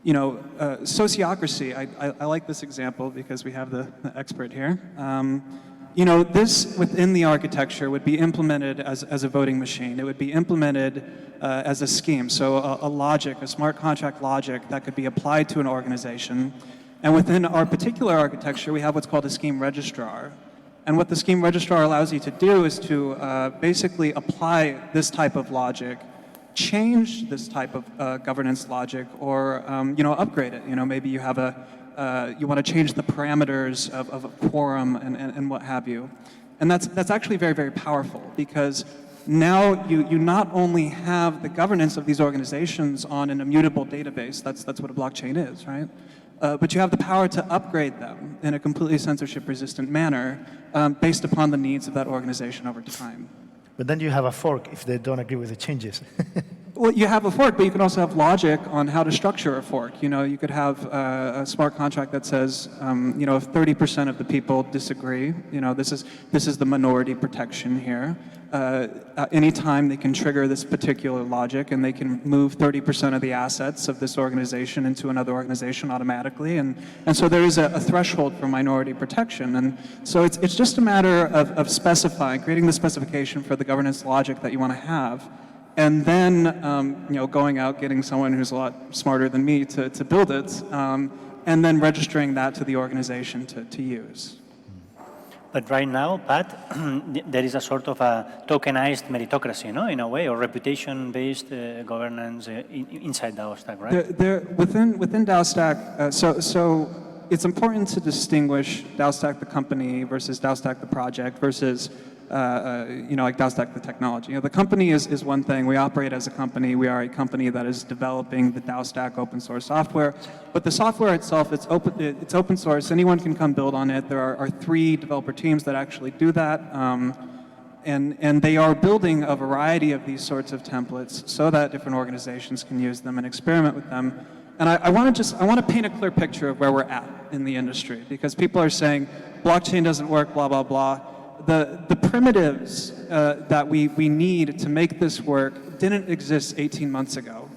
you know, sociocracy. I like this example because we have the expert here. You know, this within the architecture would be implemented as a voting machine. It would be implemented as a scheme, so a logic, a smart contract logic that could be applied to an organization. And within our particular architecture, we have what's called a scheme registrar. And what the scheme registrar allows you to do is to basically apply this type of logic, change this type of governance logic, or you know, upgrade it. You know, maybe you have you want to change the parameters of a quorum and what have you. And that's actually very, very powerful, because now you not only have the governance of these organizations on an immutable database, that's what a blockchain is, right? But you have the power to upgrade them in a completely censorship-resistant manner based upon the needs of that organization over time. But then you have a fork if they don't agree with the changes. Well, you have a fork, but you can also have logic on how to structure a fork. You know, you could have a smart contract that says, you know, if 30% of the people disagree, you know, this is the minority protection here. Anytime they can trigger this particular logic, and they can move 30% of the assets of this organization into another organization automatically, and so there is a threshold for minority protection, and so it's just a matter of specifying, creating the specification for the governance logic that you want to have. And then, you know, going out, getting someone who's a lot smarter than me to build it, and then registering that to the organization to use. But right now, Pat, there is a sort of a tokenized meritocracy, no, in a way, or reputation-based governance inside DAO Stack, right? Within DAO Stack, so it's important to distinguish DAO Stack the company versus DAO Stack the project versus you know, like DAO Stack the technology. You know, the company is one thing. We operate as a company. We are a company that is developing the DAO Stack open source software. But the software itself, it's open source. Anyone can come build on it. There are 3 developer teams that actually do that. And they are building a variety of these sorts of templates so that different organizations can use them and experiment with them. And I want to paint a clear picture of where we're at in the industry, because people are saying blockchain doesn't work, blah, blah, blah. The primitives that we need to make this work didn't exist 18 months ago.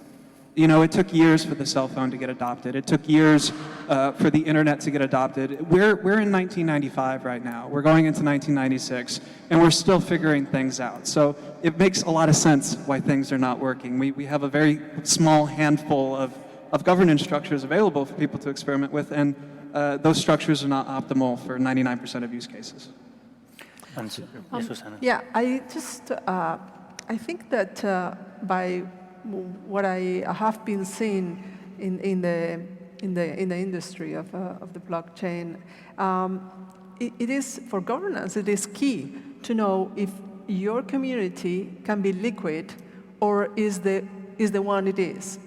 You know, it took years for the cell phone to get adopted. It took years for the internet to get adopted. We're in 1995 right now. We're going into 1996, and we're still figuring things out. So it makes a lot of sense why things are not working. We have a very small handful of governance structures available for people to experiment with, and those structures are not optimal for 99% of use cases. And yes, Susanna. Yeah, I think that by what I have been seeing in the industry of the blockchain, it is for governance. It is key to know if your community can be liquid or is the one it is.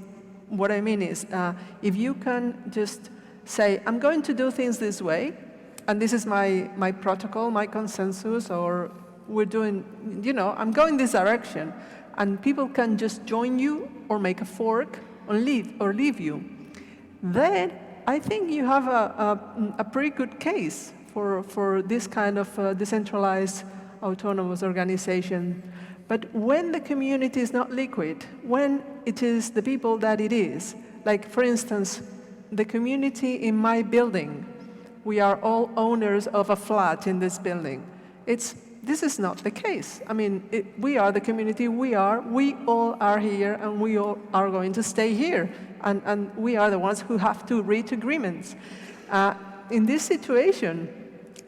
What I mean is, if you can just say, I'm going to do things this way, and this is my protocol, my consensus, or we're doing, I'm going this direction, and people can just join you or make a fork or leave you, then I think you have a pretty good case for this kind of decentralized autonomous organization. But when the community is not liquid, when it is the people that it is, like for instance, the community in my building, we are all owners of a flat in this building. This is not the case. I mean, we are the community, we all are here, and we all are going to stay here. And we are the ones who have to reach agreements. In this situation,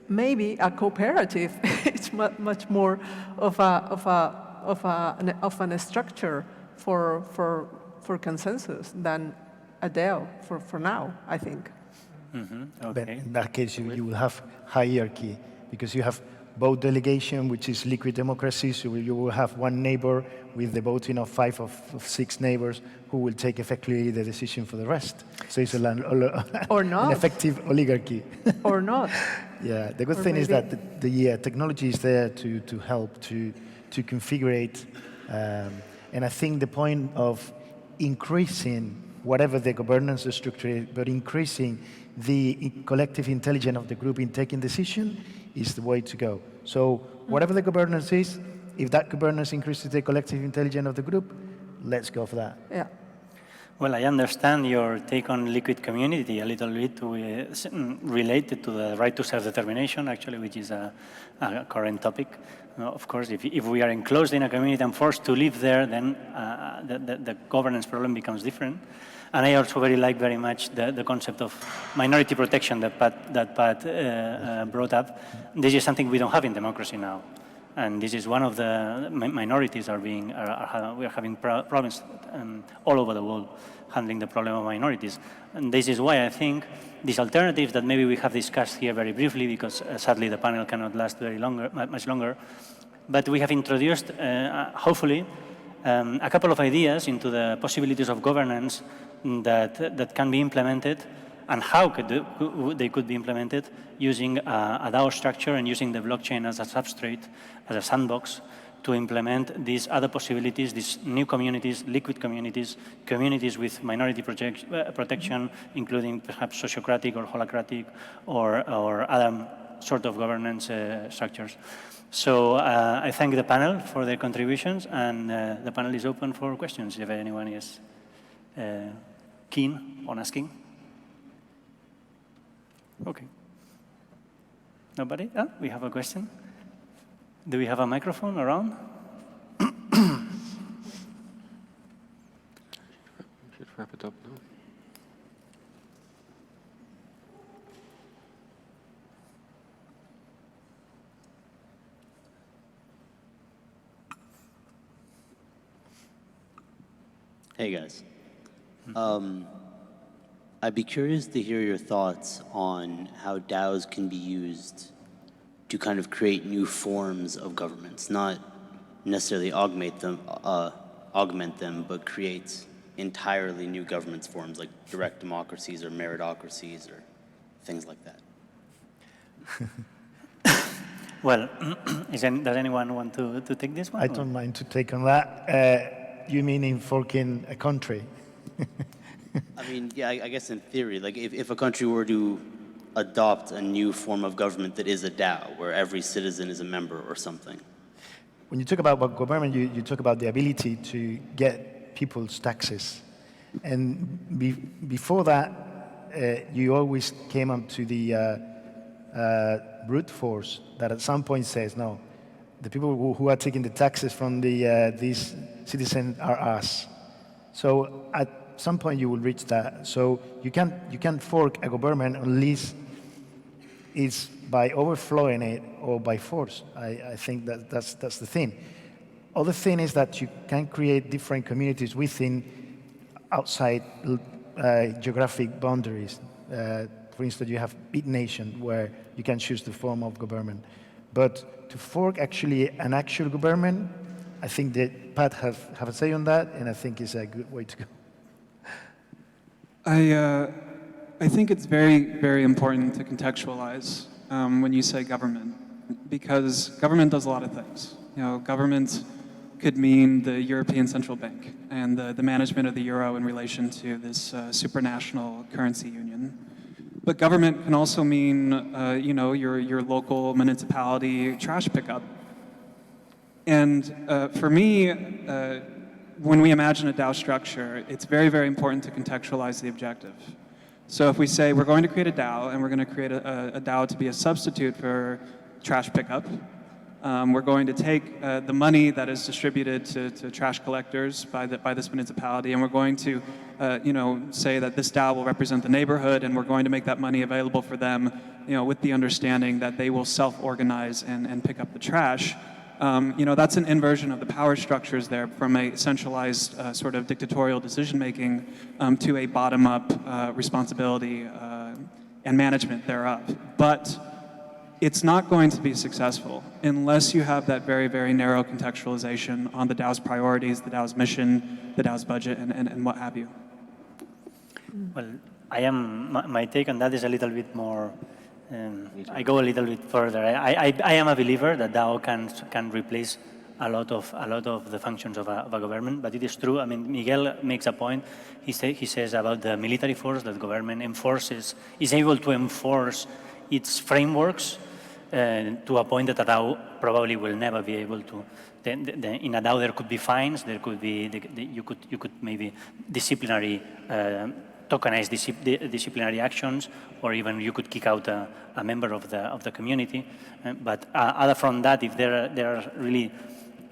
maybe a cooperative is much more of a structure for consensus than a DAO for now, I think. Okay. But in that case, you will have hierarchy because you have vote delegation, which is liquid democracy, so you will have one neighbor with the voting of 5 of 6 neighbors who will take effectively the decision for the rest. So it's an effective oligarchy. Or not. Yeah, the good thing is that the technology is there to help, to configure, and I think the point of increasing whatever the governance structure is, but increasing the collective intelligence of the group in taking decision is the way to go. So whatever the governance is, if that governance increases the collective intelligence of the group, let's go for that. Yeah. Well, I understand your take on liquid community a little bit related to the right to self-determination, actually, which is a current topic. Of course, if we are enclosed in a community and forced to live there, then the governance problem becomes different. And I also very much the concept of minority protection that Pat brought up. This is something we don't have in democracy now. And this is one of the minorities we are having problems all over the world handling the problem of minorities. And this is why I think these alternatives that maybe we have discussed here very briefly, because sadly the panel cannot last much longer, but we have introduced, hopefully, a couple of ideas into the possibilities of governance that can be implemented and how they could be implemented using a DAO structure and using the blockchain as a substrate, as a sandbox, to implement these other possibilities, these new communities, liquid communities, communities with minority protection, including perhaps sociocratic or holacratic or other sort of governance structures. So I thank the panel for their contributions, and the panel is open for questions if anyone is keen on asking. Okay. Nobody? Oh, we have a question. Do we have a microphone around? Should wrap it up now. Hey guys. I'd be curious to hear your thoughts on how DAOs can be used to kind of create new forms of governments, not necessarily augment them, but create entirely new governance forms like direct democracies or meritocracies or things like that. Well, does anyone want to take this one? I don't mind to take on that. You mean in forking a country? I mean, yeah, I guess in theory, like if a country were to adopt a new form of government that is a DAO, where every citizen is a member or something. When you talk about government, you talk about the ability to get people's taxes. And before that, you always came up to the brute force that at some point says, no, the people who are taking the taxes from these citizens are us. So at some point you will reach that. So you can't fork a government unless is by overflowing it or by force. I think that's the thing. Other thing is that you can create different communities within outside geographic boundaries. For instance, you have big nation where you can choose the form of government. But to fork actually an actual government, I think that Pat have a say on that, and I think it's a good way to go. I think it's very, very important to contextualize when you say government, because government does a lot of things. Government could mean the European Central Bank and the management of the euro in relation to this supranational currency union. But government can also mean, your local municipality trash pickup. And for me, when we imagine a DAO structure, it's very, very important to contextualize the objective. So if we say we're going to create a DAO, and we're going to create a DAO to be a substitute for trash pickup, we're going to take the money that is distributed to trash collectors by this municipality, and we're going to say that this DAO will represent the neighborhood, and we're going to make that money available for them, with the understanding that they will self-organize and pick up the trash. That's an inversion of the power structures there, from a centralized sort of dictatorial decision-making to a bottom-up responsibility and management thereof. But it's not going to be successful unless you have that very, very narrow contextualization on the DAO's priorities, the DAO's mission, the DAO's budget, and what have you. Well, my take on that is a little bit more, I go a little bit further. I am a believer that DAO can replace a lot of the functions of a government, but it is true. I mean, Miguel makes a point. He says about the military force that government is able to enforce its frameworks to a point that a DAO probably will never be able to. In a DAO, there could be fines. There could be you could maybe disciplinary. Tokenize disciplinary actions, or even you could kick out a member of the community. But other from that, if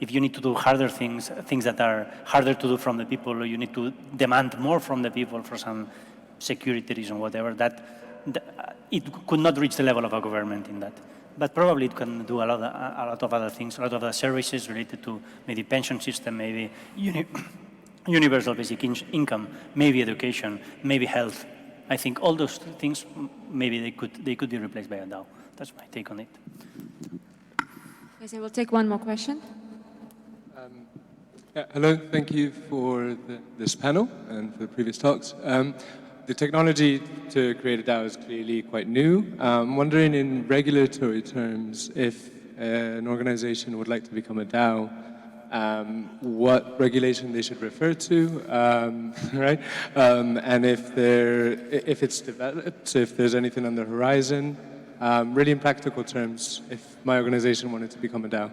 if you need to do harder things that are harder to do from the people, or you need to demand more from the people for some security reason, whatever, it could not reach the level of a government in that. But probably it can do a lot of other things, a lot of other services related to maybe pension system, maybe universal basic income, maybe education, maybe health. I think all those things, maybe they could be replaced by a DAO. That's my take on it. Yes, I will take one more question. Hello, thank you for this panel and for the previous talks. The technology to create a DAO is clearly quite new. I'm wondering in regulatory terms, if an organization would like to become a DAO, what regulation they should refer to, right? And if it's developed, so if there's anything on the horizon, really in practical terms, if my organization wanted to become a DAO.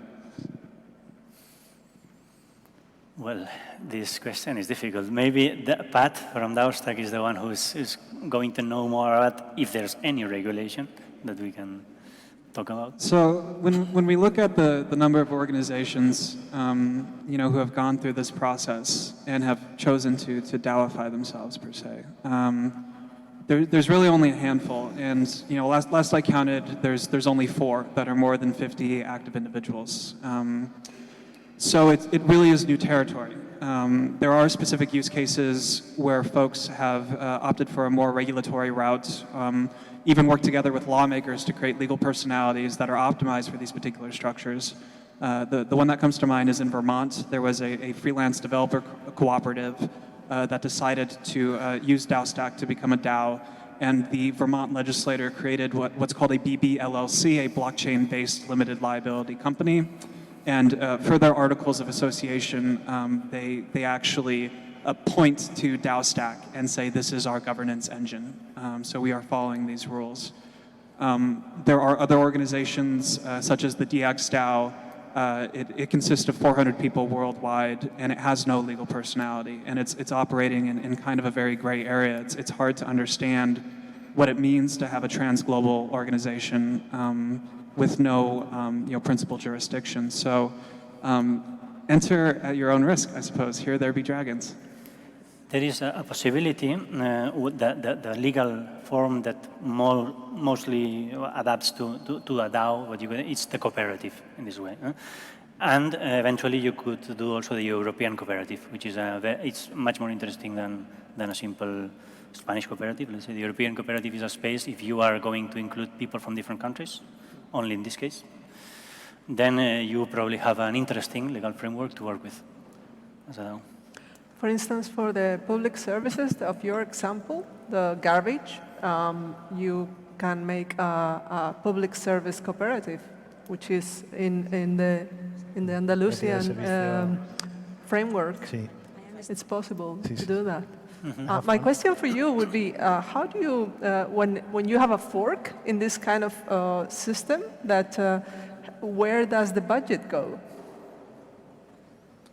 Well, this question is difficult. Maybe Pat from DAOstack is the one who's going to know more about if there's any regulation that we can talk about. So when we look at the number of organizations who have gone through this process and have chosen to DAOify themselves per se, there's really only a handful. And last I counted, there's only 4 that are more than 50 active individuals. So it really is new territory. There are specific use cases where folks have opted for a more regulatory route, even work together with lawmakers to create legal personalities that are optimized for these particular structures. The one that comes to mind is in Vermont. There was a freelance developer cooperative that decided to use DAOstack to become a DAO, and the Vermont legislator created what's called a BBLLC, a blockchain-based limited liability company. And for their articles of association, they actually point to DAOstack and say, this is our governance engine. So we are following these rules. There are other organizations, such as the DX DAO. It consists of 400 people worldwide, and it has no legal personality. And it's operating in kind of a very gray area. It's hard to understand what it means to have a trans-global organization with no principal jurisdiction. So enter at your own risk, I suppose. Here there be dragons. There is a possibility, the legal form that mostly adapts to a DAO, it's the cooperative in this way. And eventually you could do also the European cooperative, which is it's much more interesting than a simple Spanish cooperative. Let's say the European cooperative is a space if you are going to include people from different countries, only in this case, then you probably have an interesting legal framework to work with as a DAO. For instance, for the public services of your example, the garbage, you can make a public service cooperative, which is in the Andalusian framework. Sí. It's possible Sí, to sí. do that. My question for you would be, how do you, when you have a fork in this kind of system, where does the budget go?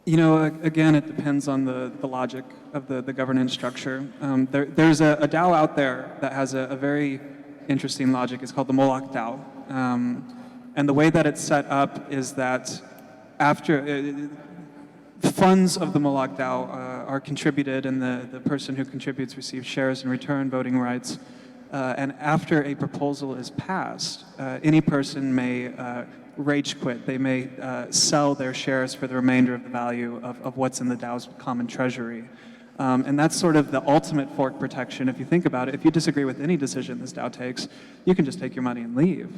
You know, again, it depends on the logic of the governance structure. There's a DAO out there that has a very interesting logic. It's called the Moloch DAO. And the way that it's set up is that after funds of the Moloch DAO are contributed, and the person who contributes receives shares in return, voting rights. And after a proposal is passed, any person may rage quit. They may sell their shares for the remainder of the value of what's in the DAO's common treasury. And that's sort of the ultimate fork protection. If you think about it, if you disagree with any decision this DAO takes, you can just take your money and leave.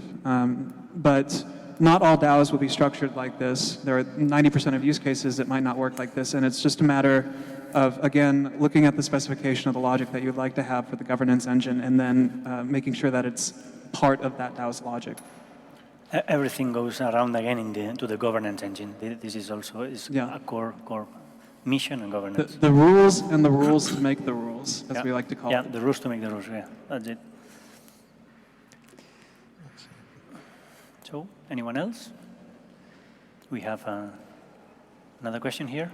But not all DAOs will be structured like this. There are 90% of use cases that might not work like this, and it's just a matter of, again, looking at the specification of the logic that you'd like to have for the governance engine, and then making sure that it's part of that DAO's logic. Everything goes around again to the governance engine. This is also a core mission and governance. The rules and the rules to make the rules, as we like to call it. Yeah, the rules to make the rules, yeah, that's it. So, anyone else? We have another question here.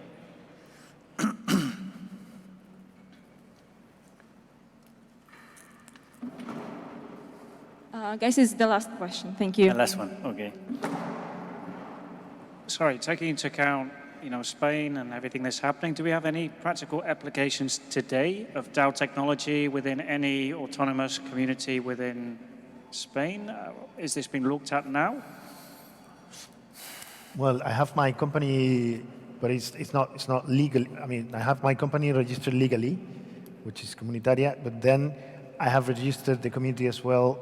Guys, this is the last question. Thank you. The last one, okay. Sorry, taking into account, Spain and everything that's happening, do we have any practical applications today of DAO technology within any autonomous community within Spain? Is this being looked at now? Well, I have my company, but it's not legal. I mean, I have my company registered legally, which is Comunitaria, but then I have registered the community as well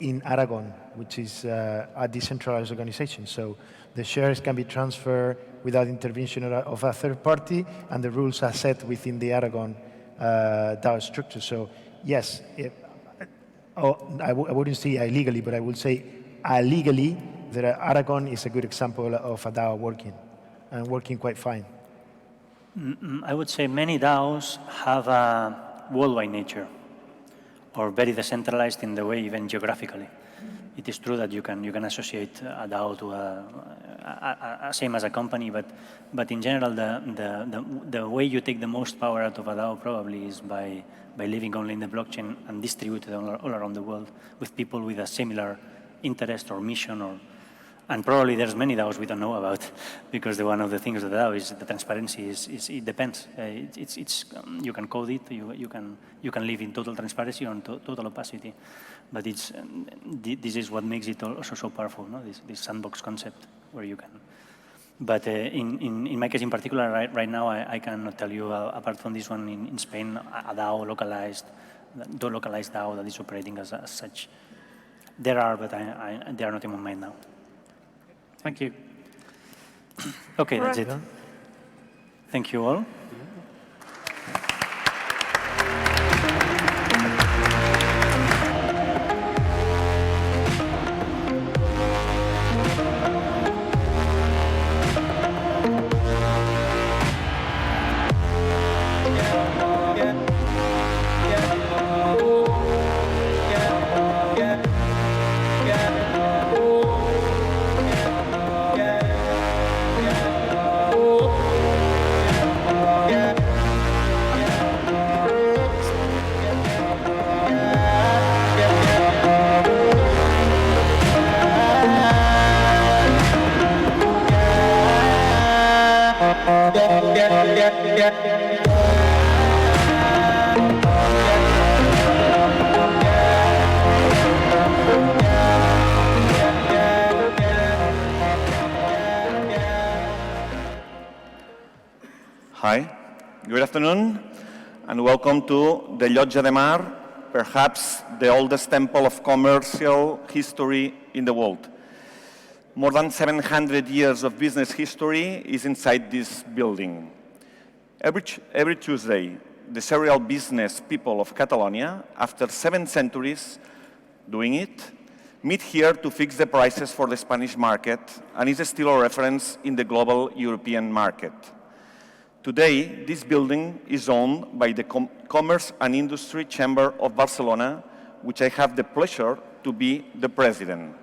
in Aragon, which is a decentralized organization. So the shares can be transferred without intervention of a third party, and the rules are set within the Aragon DAO structure. So yes, I wouldn't say illegally, but I would say legally, Aragon is a good example of a DAO working quite fine. I would say many DAOs have a worldwide nature, or very decentralized in the way, even geographically. It is true that you can associate a DAO to a same as a company, but in general, the way you take the most power out of a DAO probably is by living only in the blockchain and distributed all around the world with people with a similar interest or mission, and probably there's many DAOs we don't know about, because one of the things of the DAO is the transparency. It depends. You can code it. You can live in total transparency or total opacity, but this is what makes it also so powerful. No? This sandbox concept where you can. But in my case in particular, right now I cannot tell you apart from this one in Spain, a DAO localized DAO that is operating as such. There are, but they are not in my mind now. Thank you. Okay, that's it. Thank you all. Yeah. Good afternoon, and welcome to the Llotja de Mar, perhaps the oldest temple of commercial history in the world. More than 700 years of business history is inside this building. Every Tuesday, the serial business people of Catalonia, after 7 centuries doing it, meet here to fix the prices for the Spanish market, and is still a reference in the global European market. Today, this building is owned by the Commerce and Industry Chamber of Barcelona, which I have the pleasure to be the president.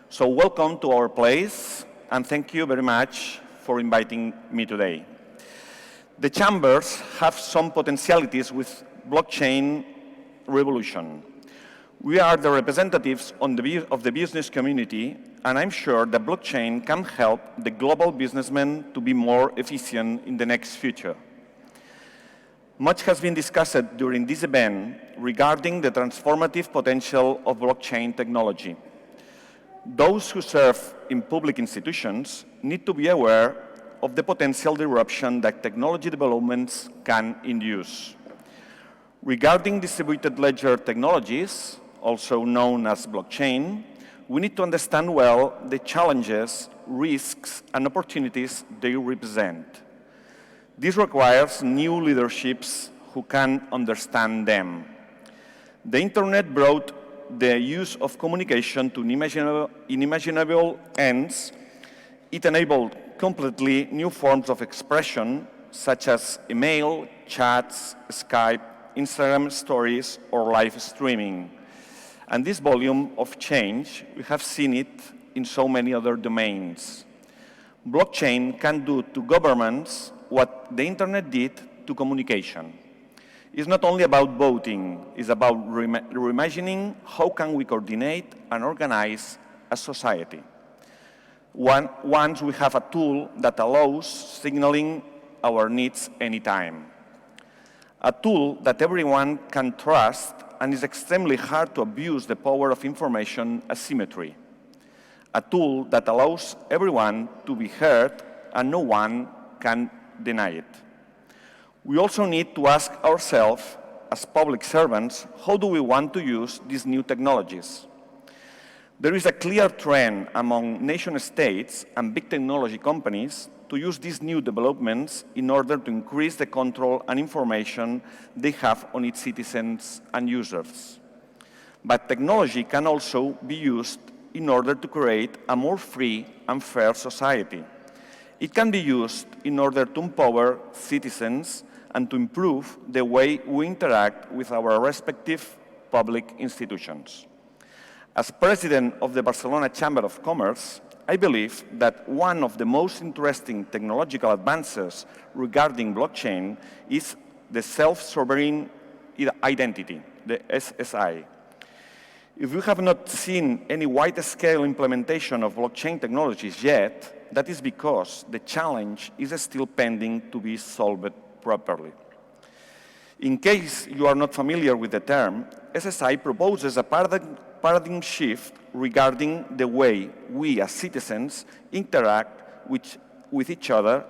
So welcome to our place, and thank you very much for inviting me today. The chambers have some potentialities with blockchain revolution. We are the representatives of the business community, and I'm sure that blockchain can help the global businessmen to be more efficient in the next future. Much has been discussed during this event regarding the transformative potential of blockchain technology. Those who serve in public institutions need to be aware of the potential disruption that technology developments can induce. Regarding distributed ledger technologies, also known as blockchain, we need to understand well the challenges, risks, and opportunities they represent. This requires new leaderships who can understand them. The internet brought the use of communication to unimaginable ends. It enabled completely new forms of expression, such as email, chats, Skype, Instagram stories, or live streaming. And this volume of change, we have seen it in so many other domains. Blockchain can do to governments what the internet did to communication. It's not only about voting, it's about reimagining how can we coordinate and organize a society. Once we have a tool that allows signaling our needs anytime. A tool that everyone can trust and is extremely hard to abuse the power of information asymmetry. A tool that allows everyone to be heard and no one can deny it. We also need to ask ourselves, as public servants, how do we want to use these new technologies? There is a clear trend among nation-states and big technology companies to use these new developments in order to increase the control and information they have on its citizens and users. But technology can also be used in order to create a more free and fair society. It can be used in order to empower citizens and to improve the way we interact with our respective public institutions. As president of the Barcelona Chamber of Commerce, I believe that one of the most interesting technological advances regarding blockchain is the self-sovereign identity, the SSI. If we have not seen any wide-scale implementation of blockchain technologies yet, that is because the challenge is still pending to be solved properly. In case you are not familiar with the term, SSI proposes a paradigm shift regarding the way we as citizens interact with each other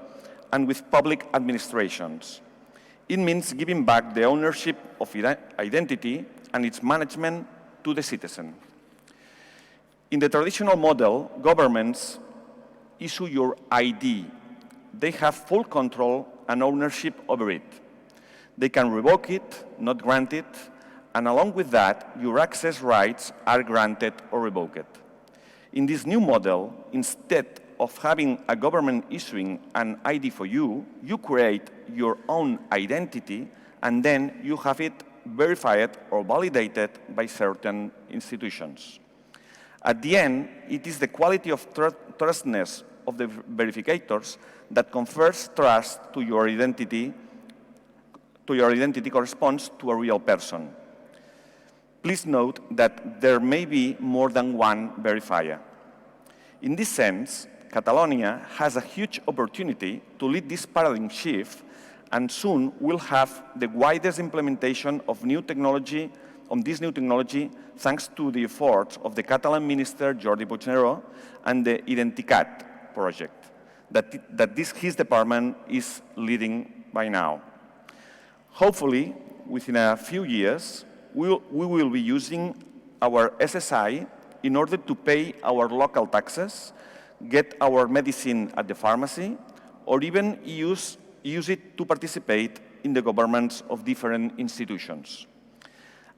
and with public administrations. It means giving back the ownership of identity and its management to the citizen. In the traditional model, governments issue your ID. They have full control and ownership over it. They can revoke it, not grant it, and along with that, your access rights are granted or revoked. In this new model, instead of having a government issuing an ID for you, you create your own identity, and then you have it verified or validated by certain institutions. At the end, it is the quality of trustness of the verificators that confers trust to your identity corresponds to a real person. Please note that there may be more than one verifier. In this sense, Catalonia has a huge opportunity to lead this paradigm shift, and soon will have the widest implementation of this new technology thanks to the efforts of the Catalan minister Jordi Puigneró and the Identicat project that his department is leading by now. Hopefully, within a few years, we will be using our SSI in order to pay our local taxes, get our medicine at the pharmacy, or even use it to participate in the governments of different institutions.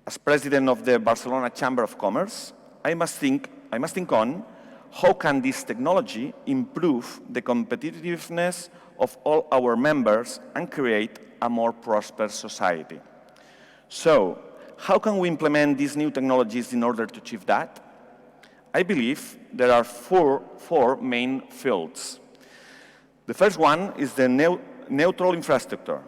As president of the Barcelona Chamber of Commerce, I must think on how can this technology improve the competitiveness of all our members and create a more prosperous society. So, how can we implement these new technologies in order to achieve that? I believe there are four main fields. The first one is the neutral infrastructure.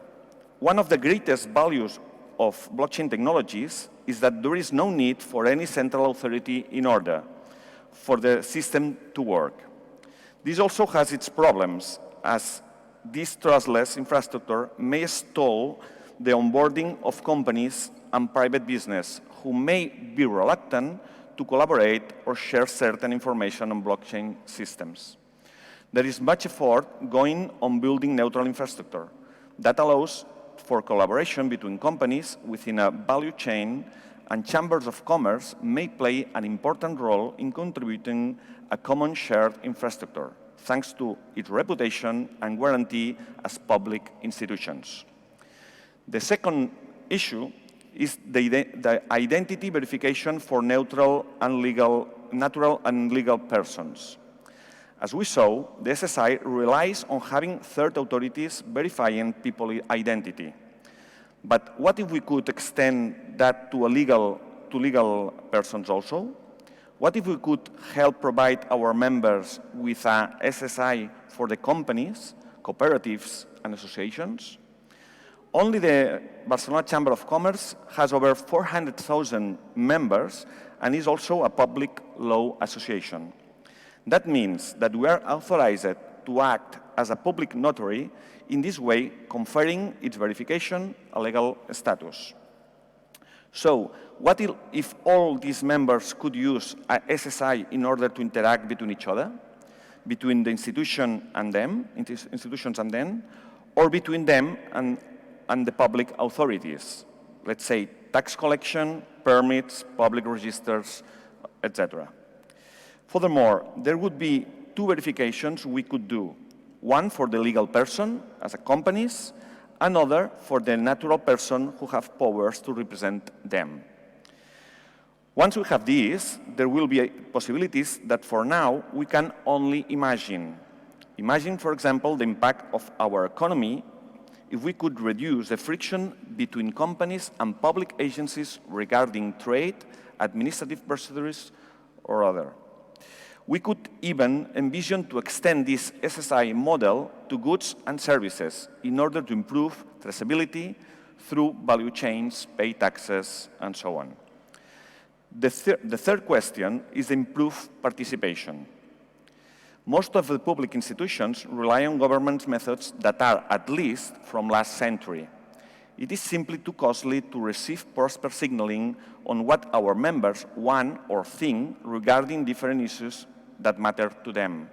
One of the greatest values of blockchain technologies is that there is no need for any central authority in order for the system to work. This also has its problems, as this trustless infrastructure may stall the onboarding of companies and private business who may be reluctant to collaborate or share certain information on blockchain systems. There is much effort going on building neutral infrastructure that allows for collaboration between companies within a value chain, and chambers of commerce may play an important role in contributing a common shared infrastructure, thanks to its reputation and guarantee as public institutions. The second issue is the identity verification for natural and legal persons. As we saw, the SSI relies on having third authorities verifying people's identity. But what if we could extend that to legal persons also? What if we could help provide our members with a SSI for the companies, cooperatives, and associations? Only the Barcelona Chamber of Commerce has over 400,000 members and is also a public law association. That means that we are authorized to act as a public notary, in this way conferring its verification a legal status. So, what if all these members could use a SSI in order to interact between each other, between the institutions and them, or between them and the public authorities, let's say tax collection, permits, public registers, etc. Furthermore, there would be two verifications we could do. One for the legal person, as a companies, another for the natural person who have powers to represent them. Once we have these, there will be possibilities that for now we can only imagine. Imagine, for example, the impact of our economy if we could reduce the friction between companies and public agencies regarding trade, administrative procedures, or other. We could even envision to extend this SSI model to goods and services in order to improve traceability through value chains, pay taxes, and so on. The third question is improved participation. Most of the public institutions rely on government methods that are at least from last century. It is simply too costly to receive proper signaling on what our members want or think regarding different issues that matter to them.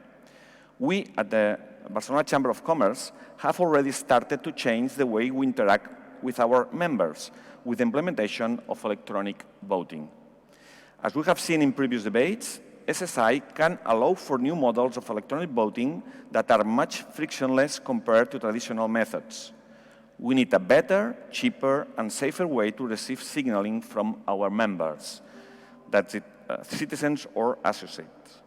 We at the Barcelona Chamber of Commerce have already started to change the way we interact with our members with the implementation of electronic voting. As we have seen in previous debates, SSI can allow for new models of electronic voting that are much frictionless compared to traditional methods. We need a better, cheaper, and safer way to receive signaling from our members, that's it, citizens or associates.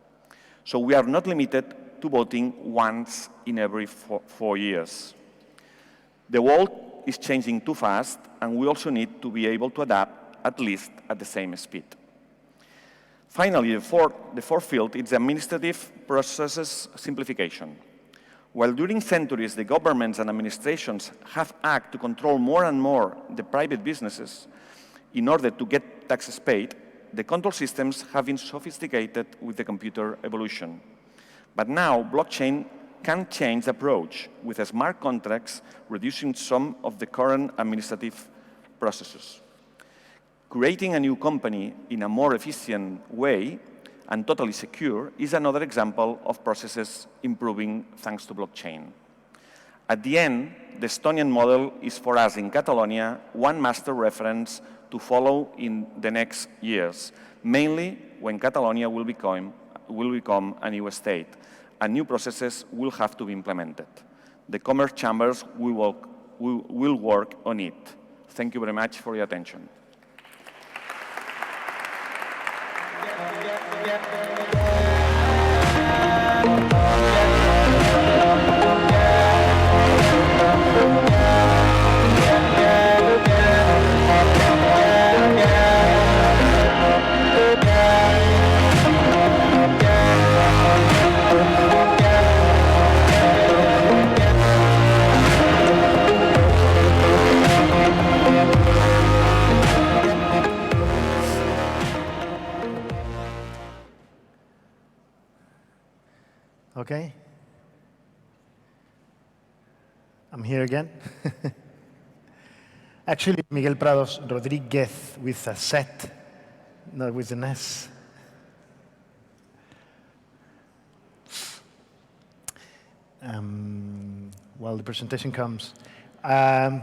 So we are not limited to voting once in every 4 years. The world is changing too fast, and we also need to be able to adapt at least at the same speed. Finally, the fourth field is administrative processes simplification. While during centuries the governments and administrations have acted to control more and more the private businesses in order to get taxes paid, the control systems have been sophisticated with the computer evolution. But now, blockchain can change the approach with smart contracts, reducing some of the current administrative processes. Creating a new company in a more efficient way and totally secure is another example of processes improving thanks to blockchain. At the end, the Estonian model is for us in Catalonia one master reference to follow in the next years, mainly when Catalonia will become a new state, and new processes will have to be implemented. The Commerce Chambers will work on it. Thank you very much for your attention. Okay. I'm here again. Actually, Miguel Prados Rodríguez with a Z, not with an S. While the presentation comes, I'm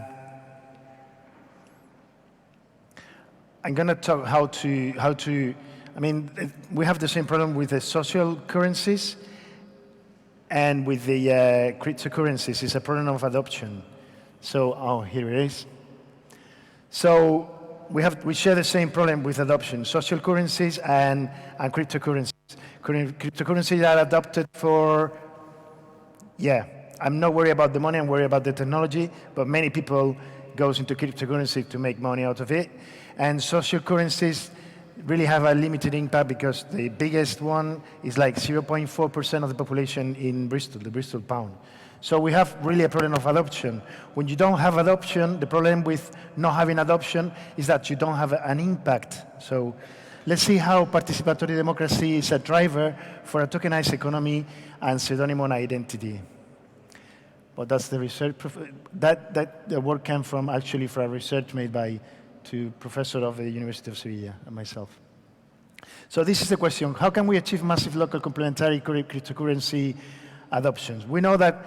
going to talk how to. I mean, we have the same problem with the social currencies. And with the cryptocurrencies, it's a problem of adoption. So, here it is. So we share the same problem with adoption: social currencies and cryptocurrencies. Cryptocurrencies are adopted for, I'm not worried about the money, I'm worried about the technology, but many people goes into cryptocurrency to make money out of it. And social currencies really have a limited impact because the biggest one is like 0.4% of the population in Bristol, the Bristol pound. So we have really a problem of adoption. When you don't have adoption, the problem with not having adoption is that you don't have an impact. So let's see how participatory democracy is a driver for a tokenized economy and pseudonymous identity. But that's the research. The work came from a research made by two professors of the University of Sevilla and myself. So this is the question: how can we achieve massive local complementary cryptocurrency adoptions? We know that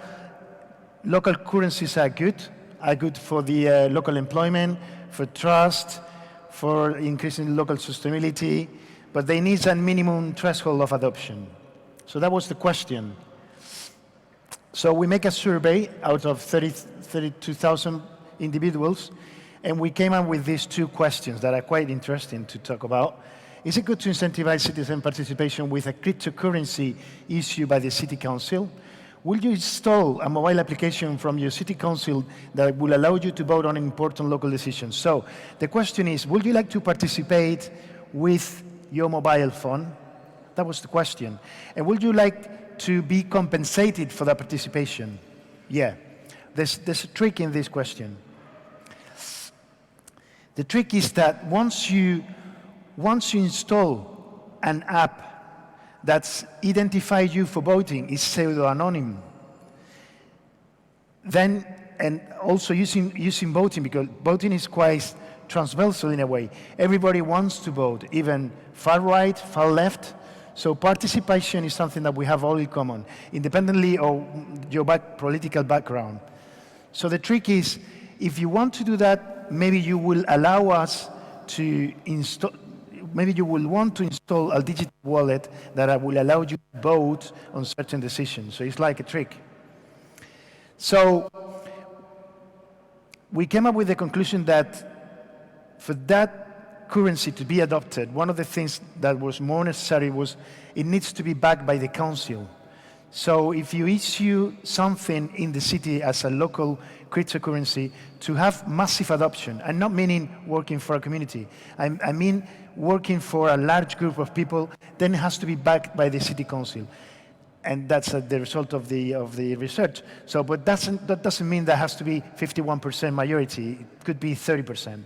local currencies are good for the local employment, for trust, for increasing local sustainability, but they need a minimum threshold of adoption. So that was the question. So we make a survey out of 32,000 individuals, and we came up with these two questions that are quite interesting to talk about. Is it good to incentivize citizen participation with a cryptocurrency issued by the city council? Will you install a mobile application from your city council that will allow you to vote on important local decisions? So the question is, would you like to participate with your mobile phone? That was the question. And would you like to be compensated for that participation? Yeah. There's a trick in this question. The trick is that once you install an app that's identified you for voting, is pseudo-anonymous, then, and also using voting, because voting is quite transversal in a way. Everybody wants to vote, even far right, far left. So participation is something that we have all in common, independently of your political background. So the trick is, if you want to do that, maybe you will allow us to install, maybe you will want to install a digital wallet that will allow you to vote on certain decisions. So it's like a trick. So we came up with the conclusion that for that currency to be adopted, one of the things that was more necessary was it needs to be backed by the council. So if you issue something in the city as a local cryptocurrency, to have massive adoption, and not meaning working for a community, I mean working for a large group of people, then it has to be backed by the city council. And that's the result of the research. So, but that doesn't mean that has to be 51% majority. It could be 30%.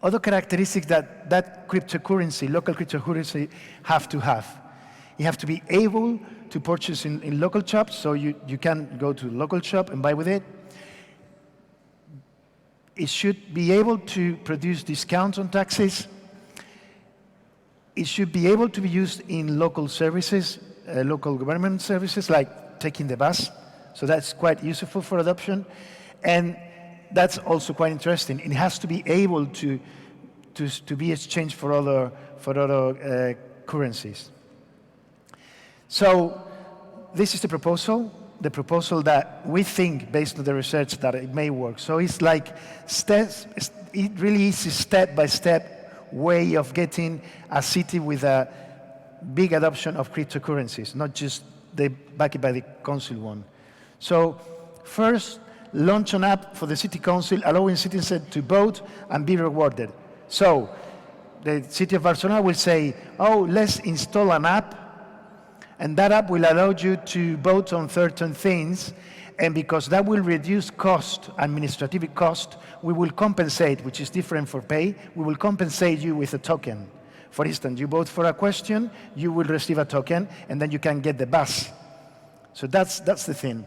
Other characteristics that cryptocurrency, local cryptocurrency, have to have. You have to be able to purchase in local shops, so you can go to a local shop and buy with it. It should be able to produce discounts on taxes. It should be able to be used in local services, local government services, like taking the bus. So that's quite useful for adoption. And that's also quite interesting. It has to be able to be exchanged for other currencies. So this is the proposal that we think, based on the research, that it may work. So it's like steps. It really is a step-by-step way of getting a city with a big adoption of cryptocurrencies, not just backed by the council one. So first, launch an app for the city council, allowing citizens to vote and be rewarded. So the city of Barcelona will say, oh, let's install an app, and that app will allow you to vote on certain things, and because that will reduce cost, administrative cost, we will compensate, which is different for pay, we will compensate you with a token. For instance, you vote for a question, you will receive a token, and then you can get the bus. So that's the thing.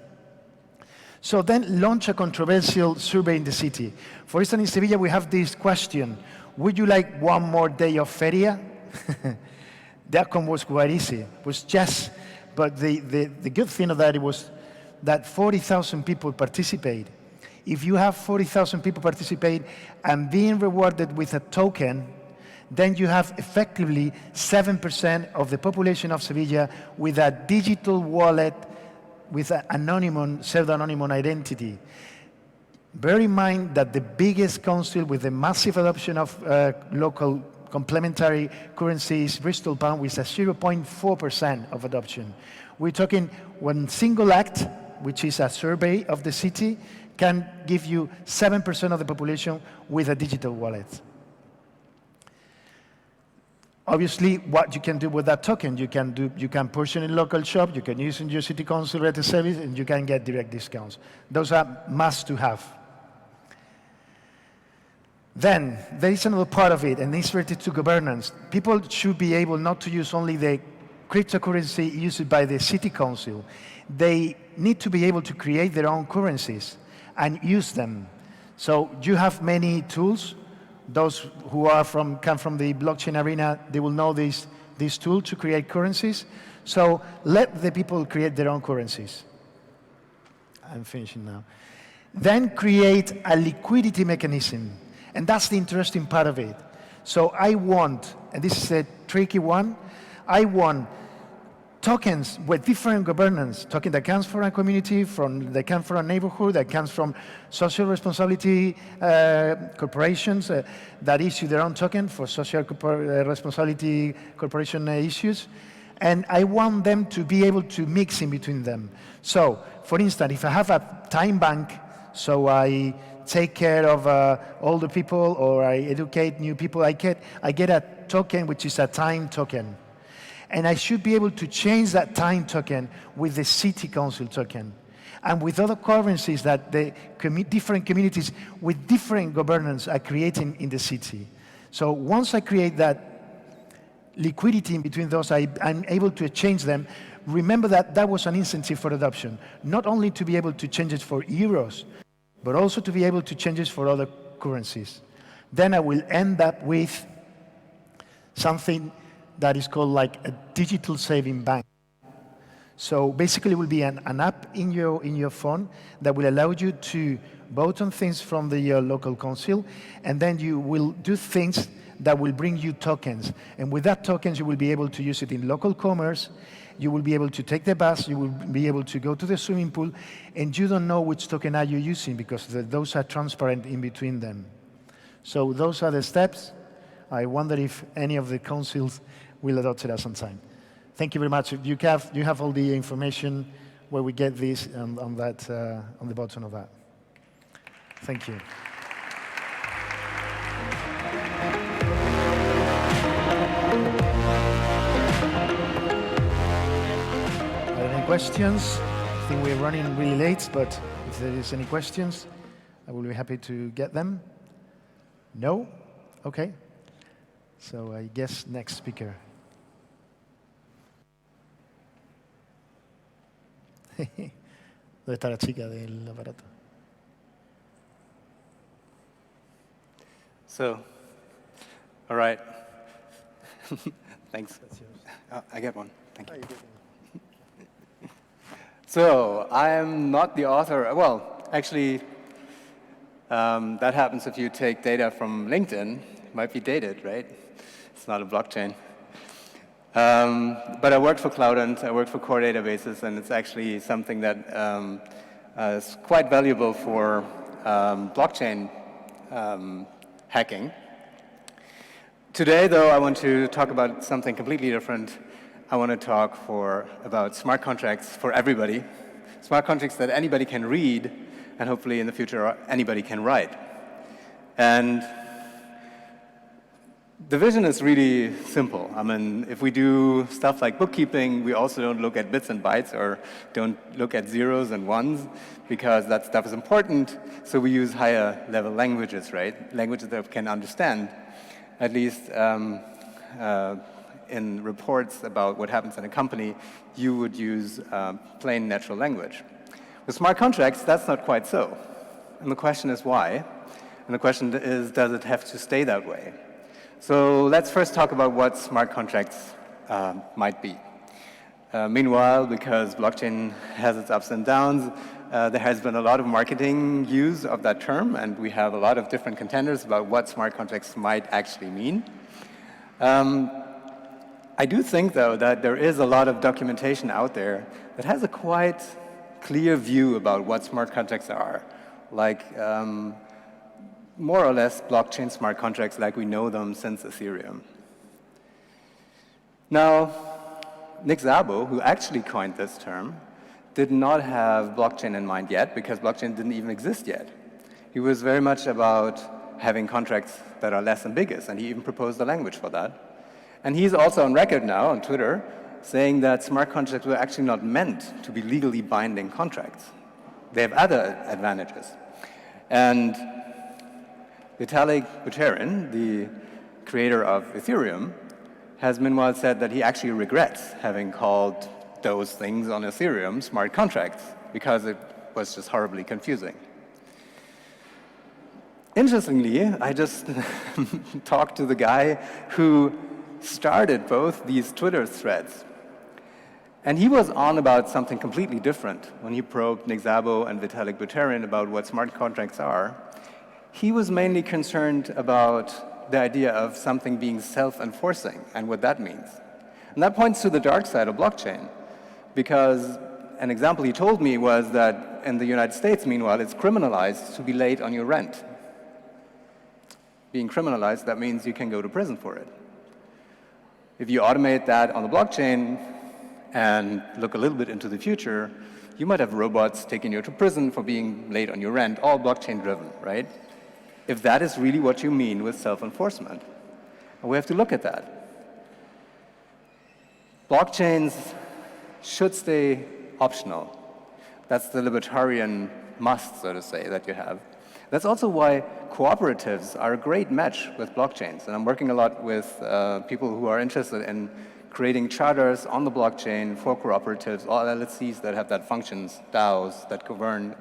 So then launch a controversial survey in the city. For instance, in Sevilla, we have this question: would you like one more day of feria? The outcome was quite easy. It was yes, but the good thing of that was that 40,000 people participate. If you have 40,000 people participate and being rewarded with a token, then you have effectively 7% of the population of Sevilla with a digital wallet with an pseudo-anonymous identity. Bear in mind that the biggest council with the massive adoption of local complementary currencies, Bristol pound, with a 0.4% of adoption. We're talking one single act, which is a survey of the city, can give you 7% of the population with a digital wallet. Obviously, what you can do with that token, you can push it in local shop, you can use it in your city council related service, and you can get direct discounts. Those are must to have. Then, there is another part of it, and it's related to governance. People should be able not to use only the cryptocurrency used by the city council. They need to be able to create their own currencies and use them. So you have many tools. Those who come from the blockchain arena, they will know this tool to create currencies. So let the people create their own currencies. I'm finishing now. Then create a liquidity mechanism. And that's the interesting part of it. So I want, and this is a tricky one, I want tokens with different governance, token that comes from a community, that comes from a neighborhood, that comes from social responsibility corporations that issue their own token for social responsibility corporation issues. And I want them to be able to mix in between them. So, for instance, if I have a time bank, so I take care of older people or I educate new people, I get a token which is a time token. And I should be able to change that time token with the city council token and with other currencies that the different communities with different governance are creating in the city. So once I create that liquidity in between those, I'm able to change them. Remember that was an incentive for adoption, not only to be able to change it for euros, but also to be able to change it for other currencies. Then I will end up with something that is called like a digital saving bank. So basically it will be an app in your phone that will allow you to vote on things from the local council, and then you will do things that will bring you tokens. And with that tokens, you will be able to use it in local commerce, you will be able to take the bus, you will be able to go to the swimming pool, and you don't know which token are you using because those are transparent in between them. So those are the steps. I wonder if any of the councils will adopt it at some time. Thank you very much. You have all the information where we get this on the bottom of that. Thank you. Are there any questions? I think we're running really late, but if there is any questions, I will be happy to get them. No? Okay. So I guess next speaker. ¿Dónde está la chica del aparato? So, all right. Thanks. I get one. Thank you. So I'm not the author. Well, actually, that happens if you take data from LinkedIn. It might be dated, right? It's not a blockchain. But I worked for Cloudant, I worked for core databases, and it's actually something that is quite valuable for blockchain hacking. Today, though, I want to talk about something completely different. I want to talk about smart contracts for everybody, smart contracts that anybody can read, and hopefully in the future anybody can write. And the vision is really simple. I mean, if we do stuff like bookkeeping, we also don't look at bits and bytes or don't look at zeros and ones because that stuff is important. So we use higher level languages, right? Languages that we can understand, at least in reports about what happens in a company, you would use plain natural language. With smart contracts, that's not quite so. And the question is why? And the question is, does it have to stay that way? So let's first talk about what smart contracts might be. Meanwhile, because blockchain has its ups and downs, there has been a lot of marketing use of that term, and we have a lot of different contenders about what smart contracts might actually mean. I do think, though, that there is a lot of documentation out there that has a quite clear view about what smart contracts are, like more or less blockchain smart contracts like we know them since Ethereum. Now, Nick Szabo, who actually coined this term, did not have blockchain in mind yet because blockchain didn't even exist yet. He was very much about having contracts that are less ambiguous, and he even proposed a language for that. And he's also on record now on Twitter saying that smart contracts were actually not meant to be legally binding contracts. They have other advantages. And Vitalik Buterin, the creator of Ethereum, has meanwhile said that he actually regrets having called those things on Ethereum smart contracts because it was just horribly confusing. Interestingly, I just talked to the guy who started both these Twitter threads. And he was on about something completely different when he probed Nick Szabo and Vitalik Buterin about what smart contracts are. He was mainly concerned about the idea of something being self-enforcing and what that means. And that points to the dark side of blockchain, because an example he told me was that in the United States, meanwhile, it's criminalized to be late on your rent. Being criminalized, that means you can go to prison for it. If you automate that on the blockchain and look a little bit into the future, you might have robots taking you to prison for being late on your rent, all blockchain-driven, right? If that is really what you mean with self-enforcement. And we have to look at that. Blockchains should stay optional. That's the libertarian must, so to say, that you have. That's also why cooperatives are a great match with blockchains. And I'm working a lot with people who are interested in creating charters on the blockchain for cooperatives, all LLCs that have that functions, DAOs that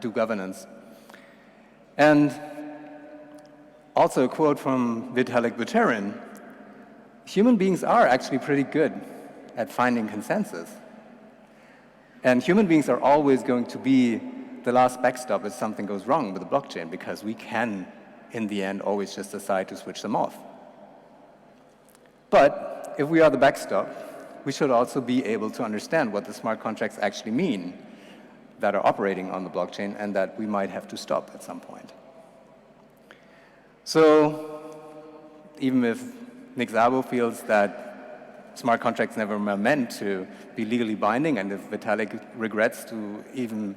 do governance. And also a quote from Vitalik Buterin, human beings are actually pretty good at finding consensus. And human beings are always going to be the last backstop if something goes wrong with the blockchain, because we can, in the end, always just decide to switch them off. But if we are the backstop, we should also be able to understand what the smart contracts actually mean that are operating on the blockchain and that we might have to stop at some point. So even if Nick Szabo feels that smart contracts never were meant to be legally binding, and if Vitalik regrets to even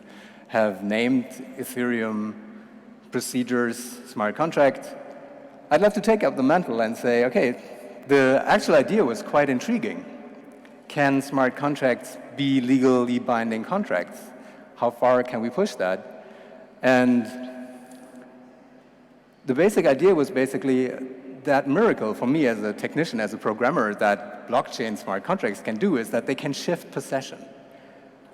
have named Ethereum procedures smart contract, I'd love to take up the mantle and say, okay, the actual idea was quite intriguing. Can smart contracts be legally binding contracts? How far can we push that? And the basic idea was basically that miracle for me as a technician, as a programmer, that blockchain smart contracts can do is that they can shift possession.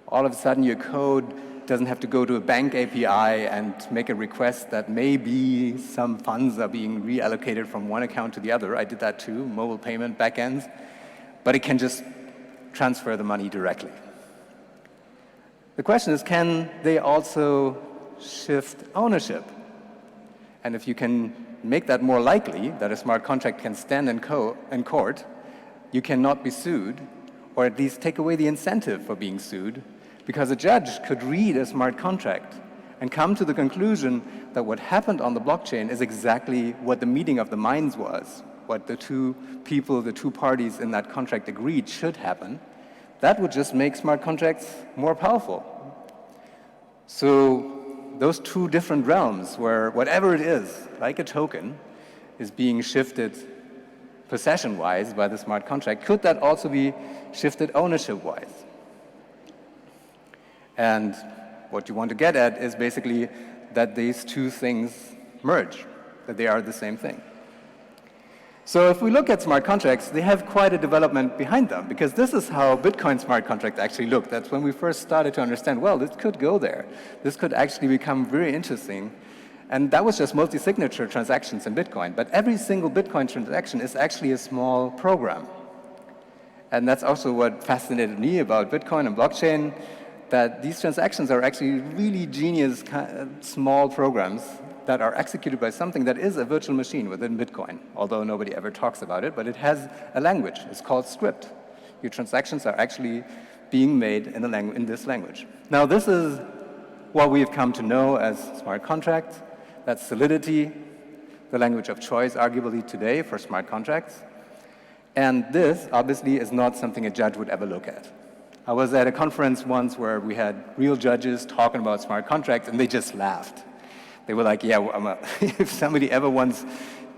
All of a sudden, your code doesn't have to go to a bank API and make a request that maybe some funds are being reallocated from one account to the other. I did that too, mobile payment backends. But it can just transfer the money directly. The question is, can they also shift ownership? And if you can make that more likely, that a smart contract can stand in court, you cannot be sued, or at least take away the incentive for being sued, because a judge could read a smart contract and come to the conclusion that what happened on the blockchain is exactly what the meeting of the minds was, what the two people, the two parties in that contract agreed should happen. That would just make smart contracts more powerful. So those two different realms where whatever it is, like a token, is being shifted possession-wise by the smart contract, could that also be shifted ownership-wise? And what you want to get at is basically that these two things merge, that they are the same thing. So if we look at smart contracts, they have quite a development behind them, because this is how Bitcoin smart contracts actually look. That's when we first started to understand, well, this could go there. This could actually become very interesting. And that was just multi-signature transactions in Bitcoin. But every single Bitcoin transaction is actually a small program. And that's also what fascinated me about Bitcoin and blockchain, that these transactions are actually really genius small programs that are executed by something that is a virtual machine within Bitcoin, although nobody ever talks about it, but it has a language. It's called script. Your transactions are actually being made in this language. Now, this is what we've come to know as smart contracts. That's Solidity, the language of choice, arguably today, for smart contracts. And this, obviously, is not something a judge would ever look at. I was at a conference once where we had real judges talking about smart contracts, and they just laughed. They were like, yeah, if somebody ever wants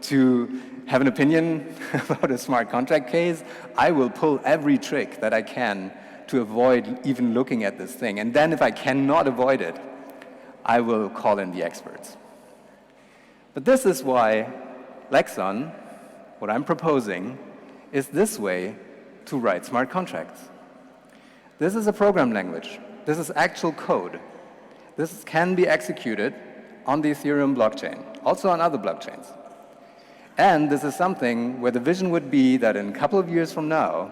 to have an opinion about a smart contract case, I will pull every trick that I can to avoid even looking at this thing. And then if I cannot avoid it, I will call in the experts. But this is why Lexon, what I'm proposing, is this way to write smart contracts. This is a program language. This is actual code. This can be executed on the Ethereum blockchain, also on other blockchains. And this is something where the vision would be that in a couple of years from now,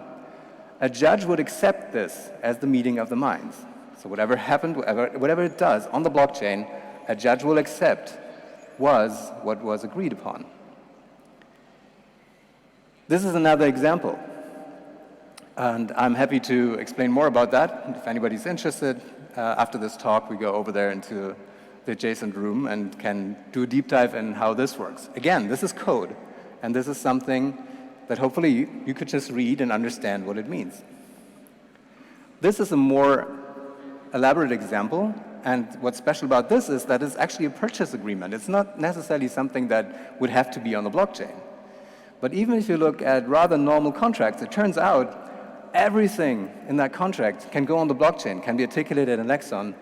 a judge would accept this as the meeting of the minds. So whatever happened, whatever it does on the blockchain, a judge will accept was what was agreed upon. This is another example. And I'm happy to explain more about that. If anybody's interested, after this talk, we go over there into the adjacent room and can do a deep dive in how this works. Again, this is code, and this is something that hopefully you could just read and understand what it means. This is a more elaborate example, and what's special about this is that it's actually a purchase agreement. It's not necessarily something that would have to be on the blockchain. But even if you look at rather normal contracts, it turns out everything in that contract can go on the blockchain, can be articulated in Lexon,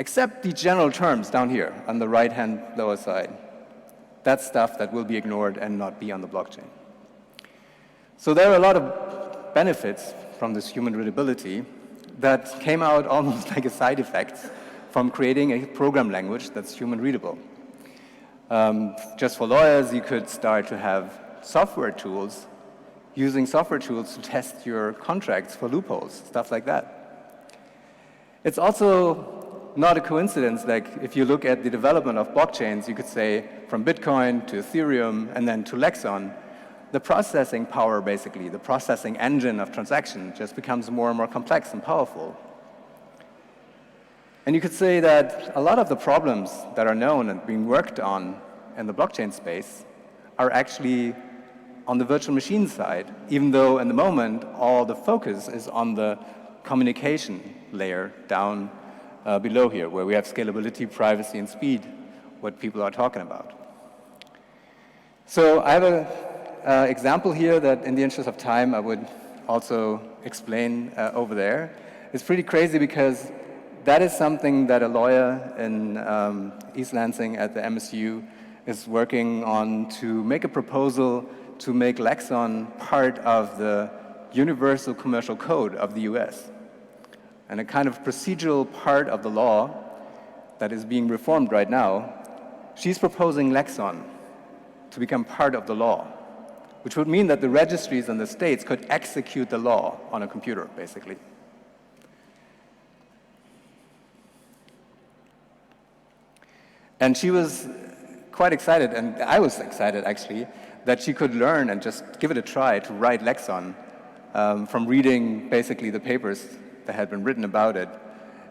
except the general terms down here on the right-hand lower side. That's stuff that will be ignored and not be on the blockchain. So there are a lot of benefits from this human readability that came out almost like a side effect from creating a program language that's human readable. Just for lawyers, you could start to have software tools, using software tools to test your contracts for loopholes, stuff like that. It's also not a coincidence, like if you look at the development of blockchains, you could say from Bitcoin to Ethereum and then to Lexon, the processing power, basically, the processing engine of transaction just becomes more and more complex and powerful. And you could say that a lot of the problems that are known and being worked on in the blockchain space are actually on the virtual machine side, even though in the moment all the focus is on the communication layer down below here, where we have scalability, privacy, and speed, what people are talking about. So I have an example here that, in the interest of time, I would also explain over there. It's pretty crazy because that is something that a lawyer in East Lansing at the MSU is working on to make a proposal to make Lexon part of the Universal Commercial Code of the US. And a kind of procedural part of the law that is being reformed right now, she's proposing Lexon to become part of the law, which would mean that the registries in the states could execute the law on a computer, basically. And she was quite excited, and I was excited actually, that she could learn and just give it a try to write Lexon from reading basically the papers that had been written about it.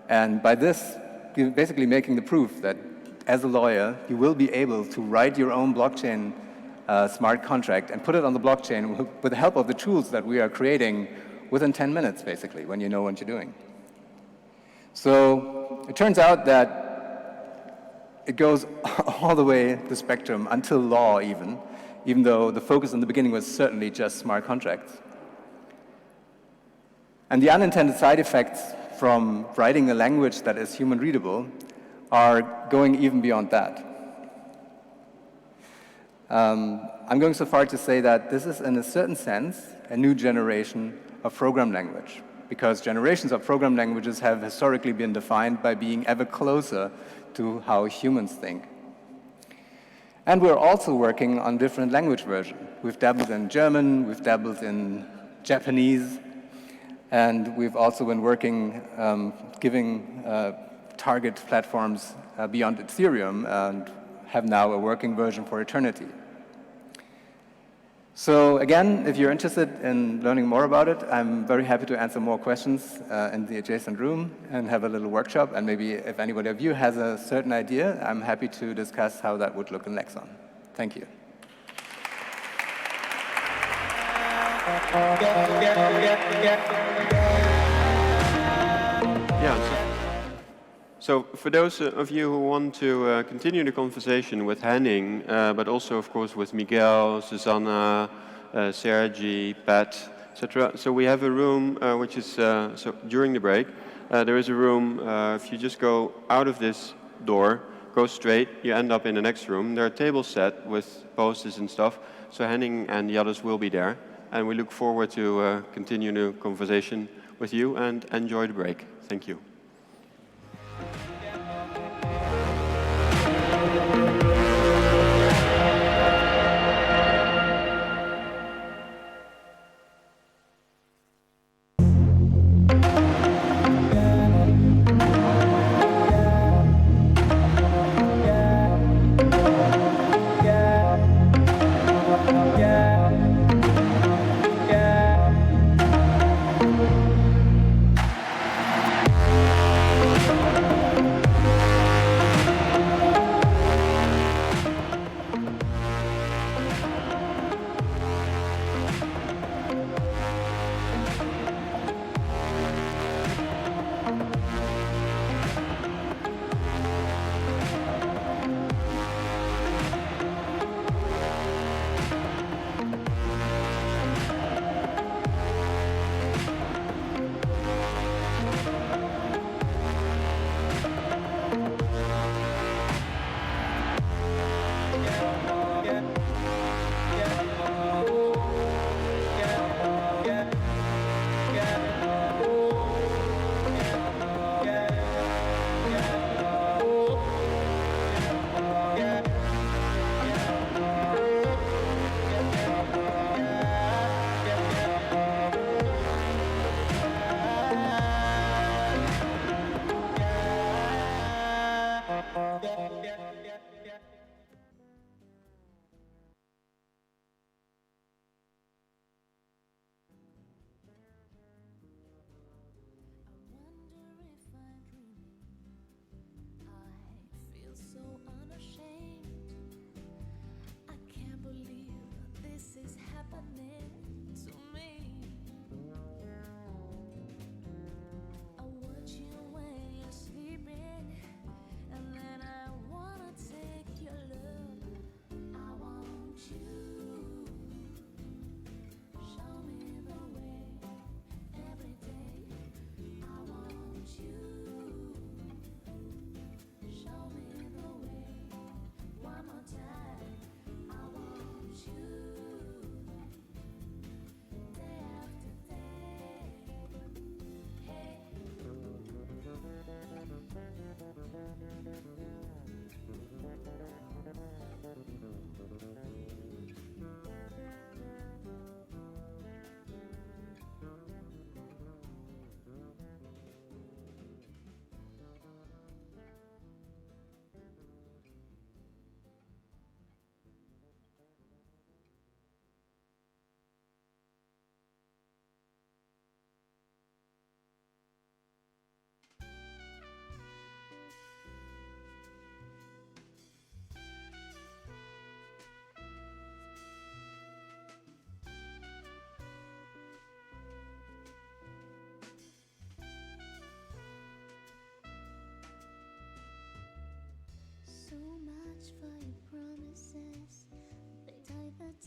And by this, you're basically making the proof that as a lawyer, you will be able to write your own blockchain smart contract and put it on the blockchain with the help of the tools that we are creating within 10 minutes, basically, when you know what you're doing. So it turns out that it goes all the way the spectrum until law even though the focus in the beginning was certainly just smart contracts. And the unintended side effects from writing a language that is human readable are going even beyond that. I'm going so far to say that this is, in a certain sense, a new generation of program language, because generations of program languages have historically been defined by being ever closer to how humans think. And we're also working on different language versions. We've dabbled in German, we've dabbled in Japanese, and we've also been working, giving target platforms beyond Ethereum, and have now a working version for Eternity. So again, if you're interested in learning more about it, I'm very happy to answer more questions in the adjacent room and have a little workshop. And maybe if anybody of you has a certain idea, I'm happy to discuss how that would look in Lexon. Thank you. Yeah. So for those of you who want to continue the conversation with Henning, but also, of course, with Miguel, Susanna, Sergi, Pat, etc. So we have a room which is, so during the break, there is a room, if you just go out of this door, go straight, you end up in the next room. There are tables set with posters and stuff, so Henning and the others will be there. And we look forward to continue the conversation with you and enjoy the break. Thank you.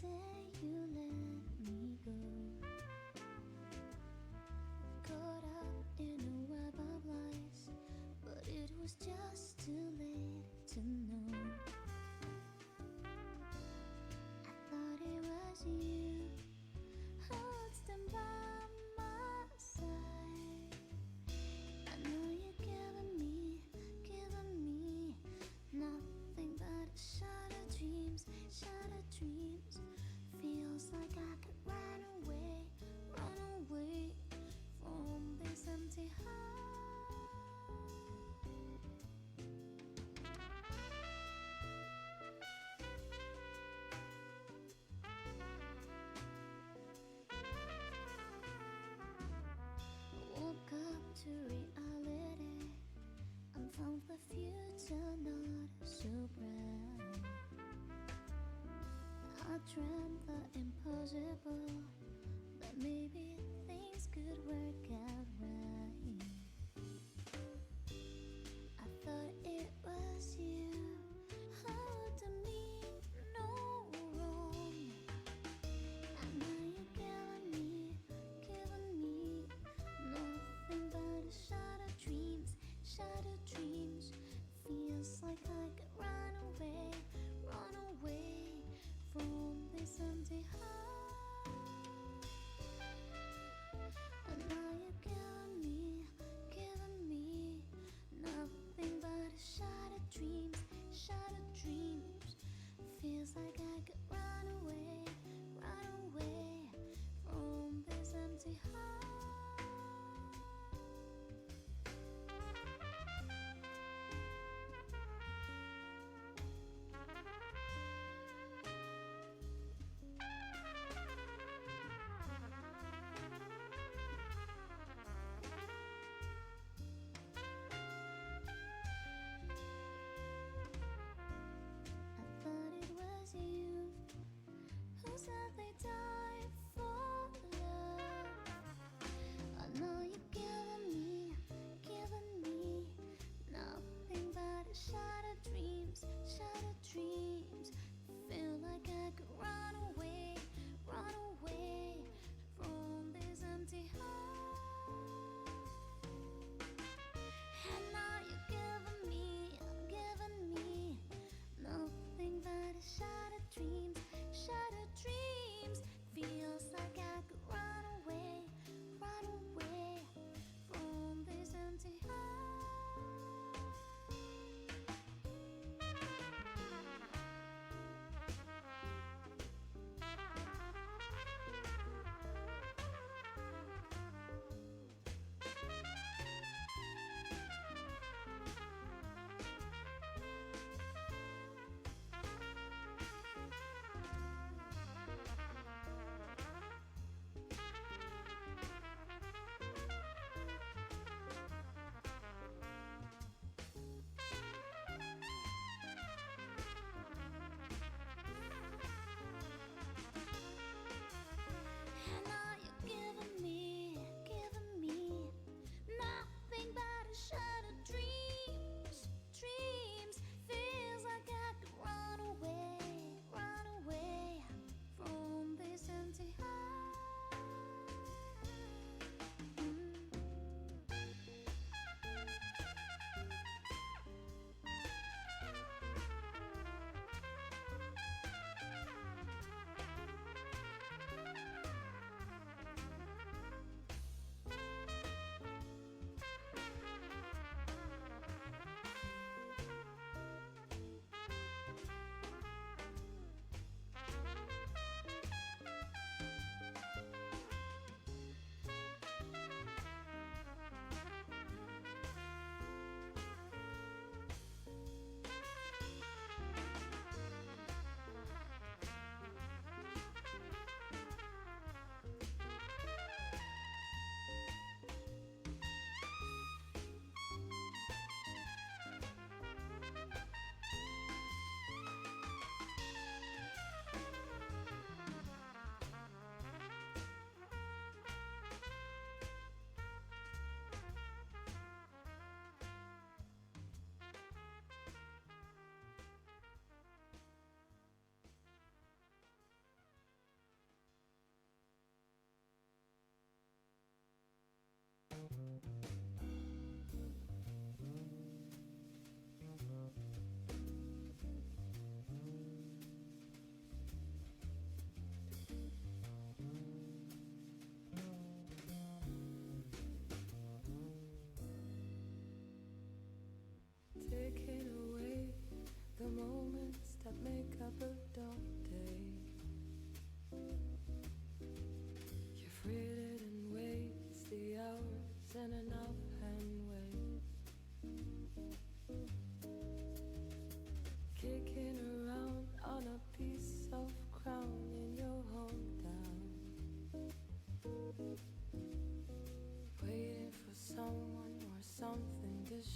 day you let me go. Caught up in a web of lies, but it was just too late to know. I thought it was you who would stand by my side. I know you're giving me nothing but shattered dreams, shattered dreams. Feels like I could run away from this empty heart. Woke up to reality and found the future not so bright. I dreamt the impossible, that maybe things could work out right. I thought it was you who did me no wrong. And now you're giving me nothing but shattered dreams, shattered dreams. Feels like I could run away from this empty heart.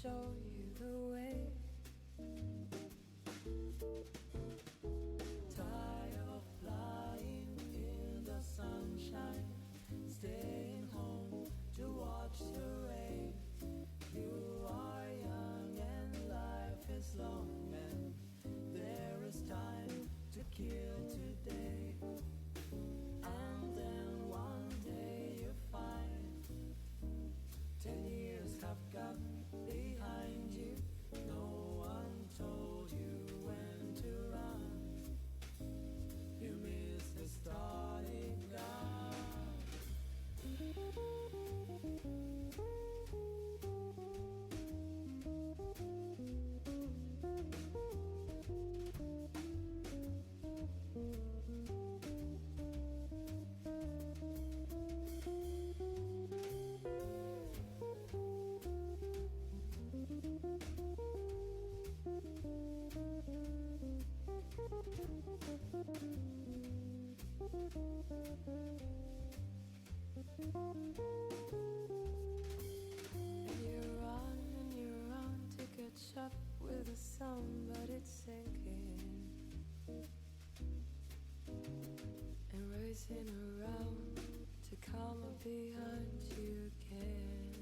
show you the way. Tired of flying in the sunshine, staying home to watch the rain. You are young and life is long, and there is time to kill today. And then one day you find 10 years have got behind you. No one told you when to run. You missed the starting gun. And you're on to catch up with the sun, but it's sinking. And racing around to come up behind you again.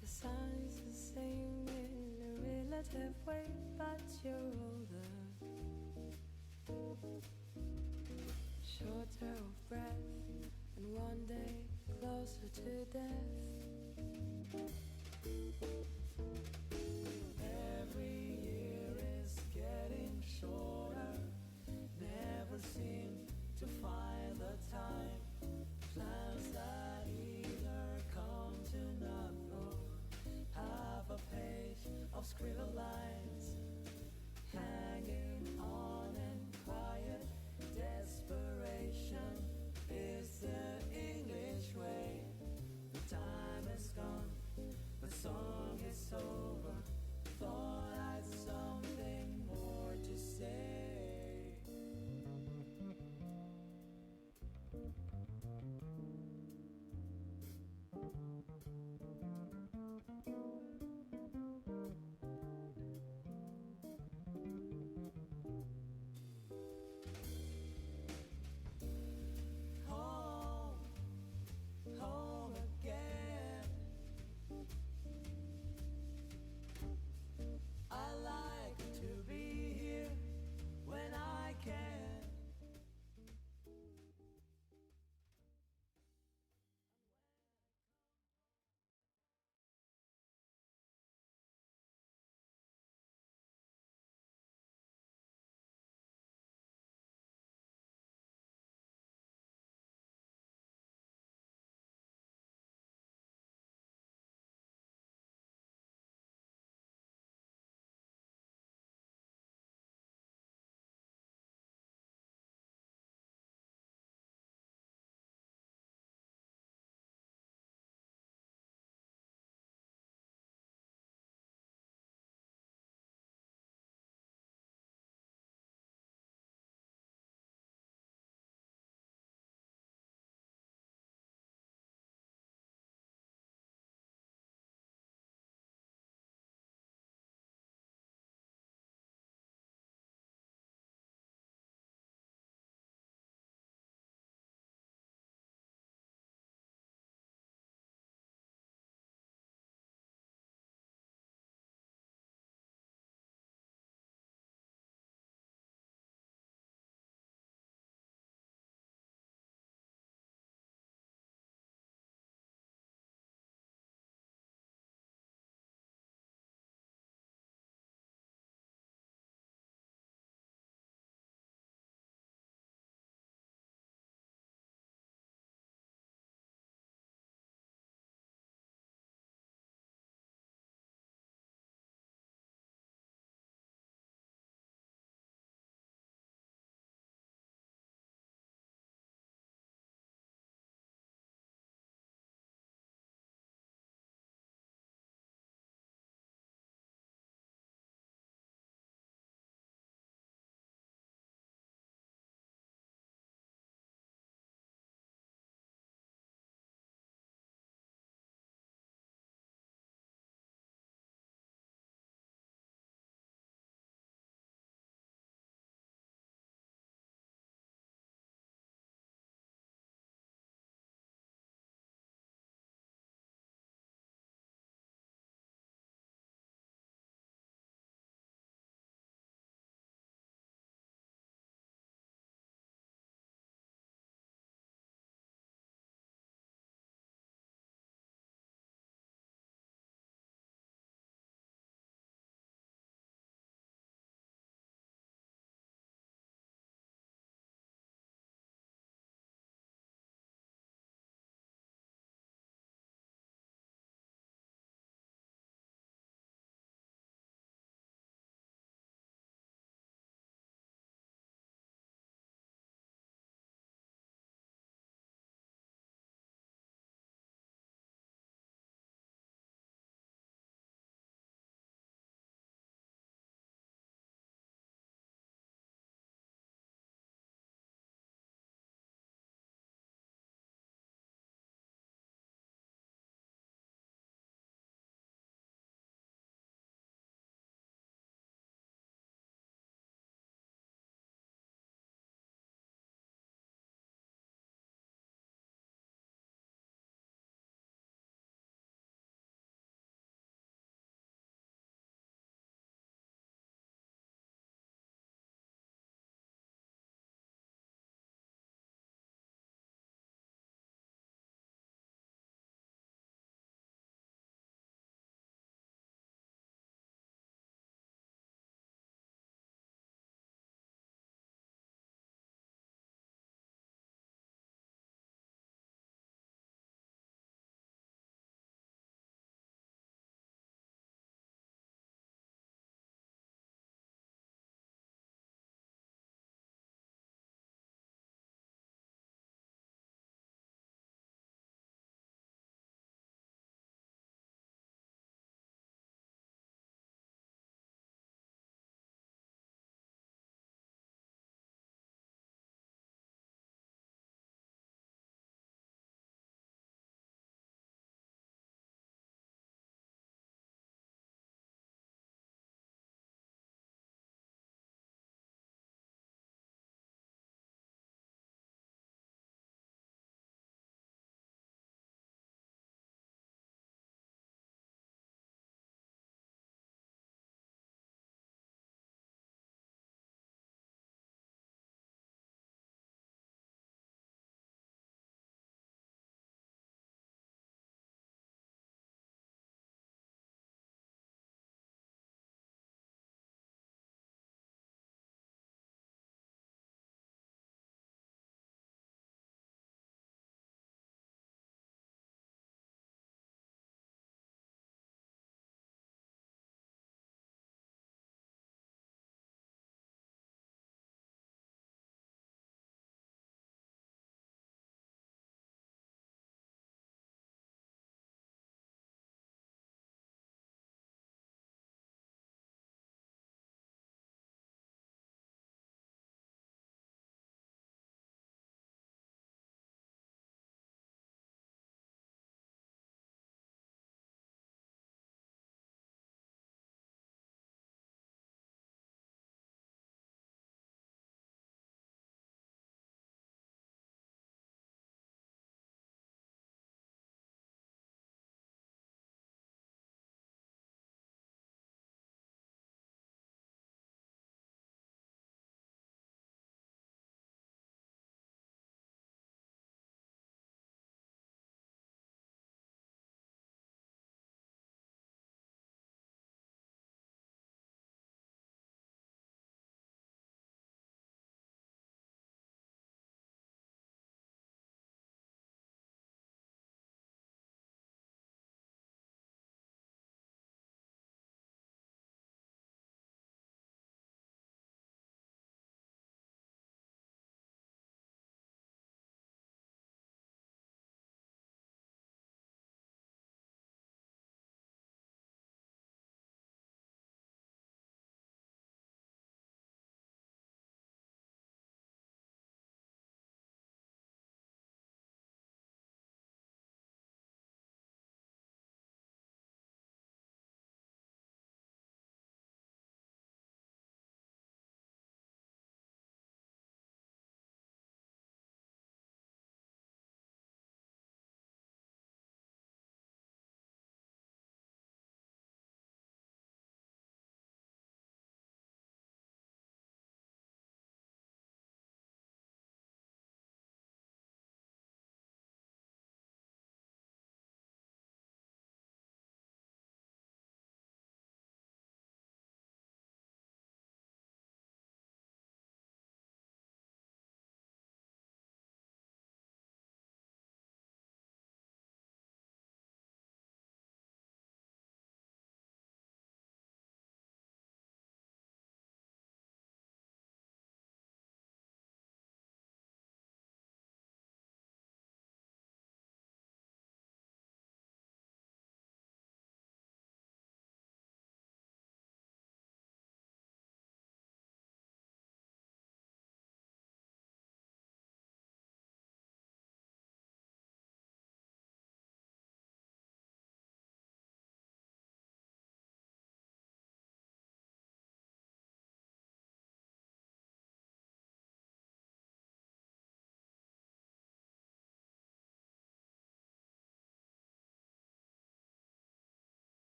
The sun is the same in a relative way, but you're older, shorter of breath, and one day closer to death.